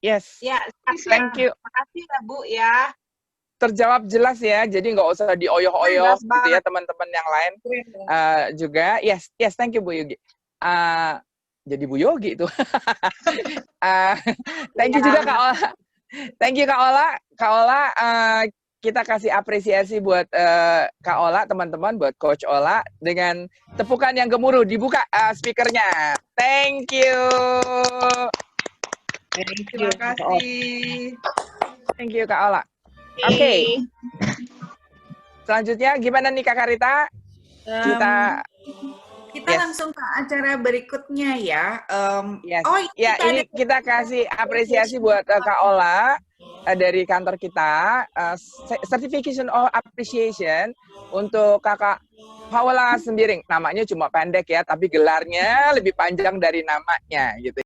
Yes. Ya, Thank you. Terima kasih ya Bu ya. terjawab jelas ya, jadi nggak usah dioyoh-oyoh Jelas gitu ya banget. teman-teman yang lain juga. Yes, thank you Bu Yogi. Jadi Bu Yogi itu. Thank you juga Kak Ola. Thank you Kak Ola. Kak Ola, kita kasih apresiasi buat Kak Ola, teman-teman, buat Coach Ola dengan tepukan yang gemuruh. Dibuka speakernya. Thank you. Terima kasih. Thank you Kak Ola. Oke. Selanjutnya gimana nih Kak Karita? Kita yes. Langsung ke acara berikutnya ya. Yes. Oh ya, ini kita kasih apresiasi buat Kak Ola dari kantor kita, certification of appreciation untuk Kakak Paula Sembiring. Namanya cuma pendek ya, tapi gelarnya lebih panjang dari namanya gitu.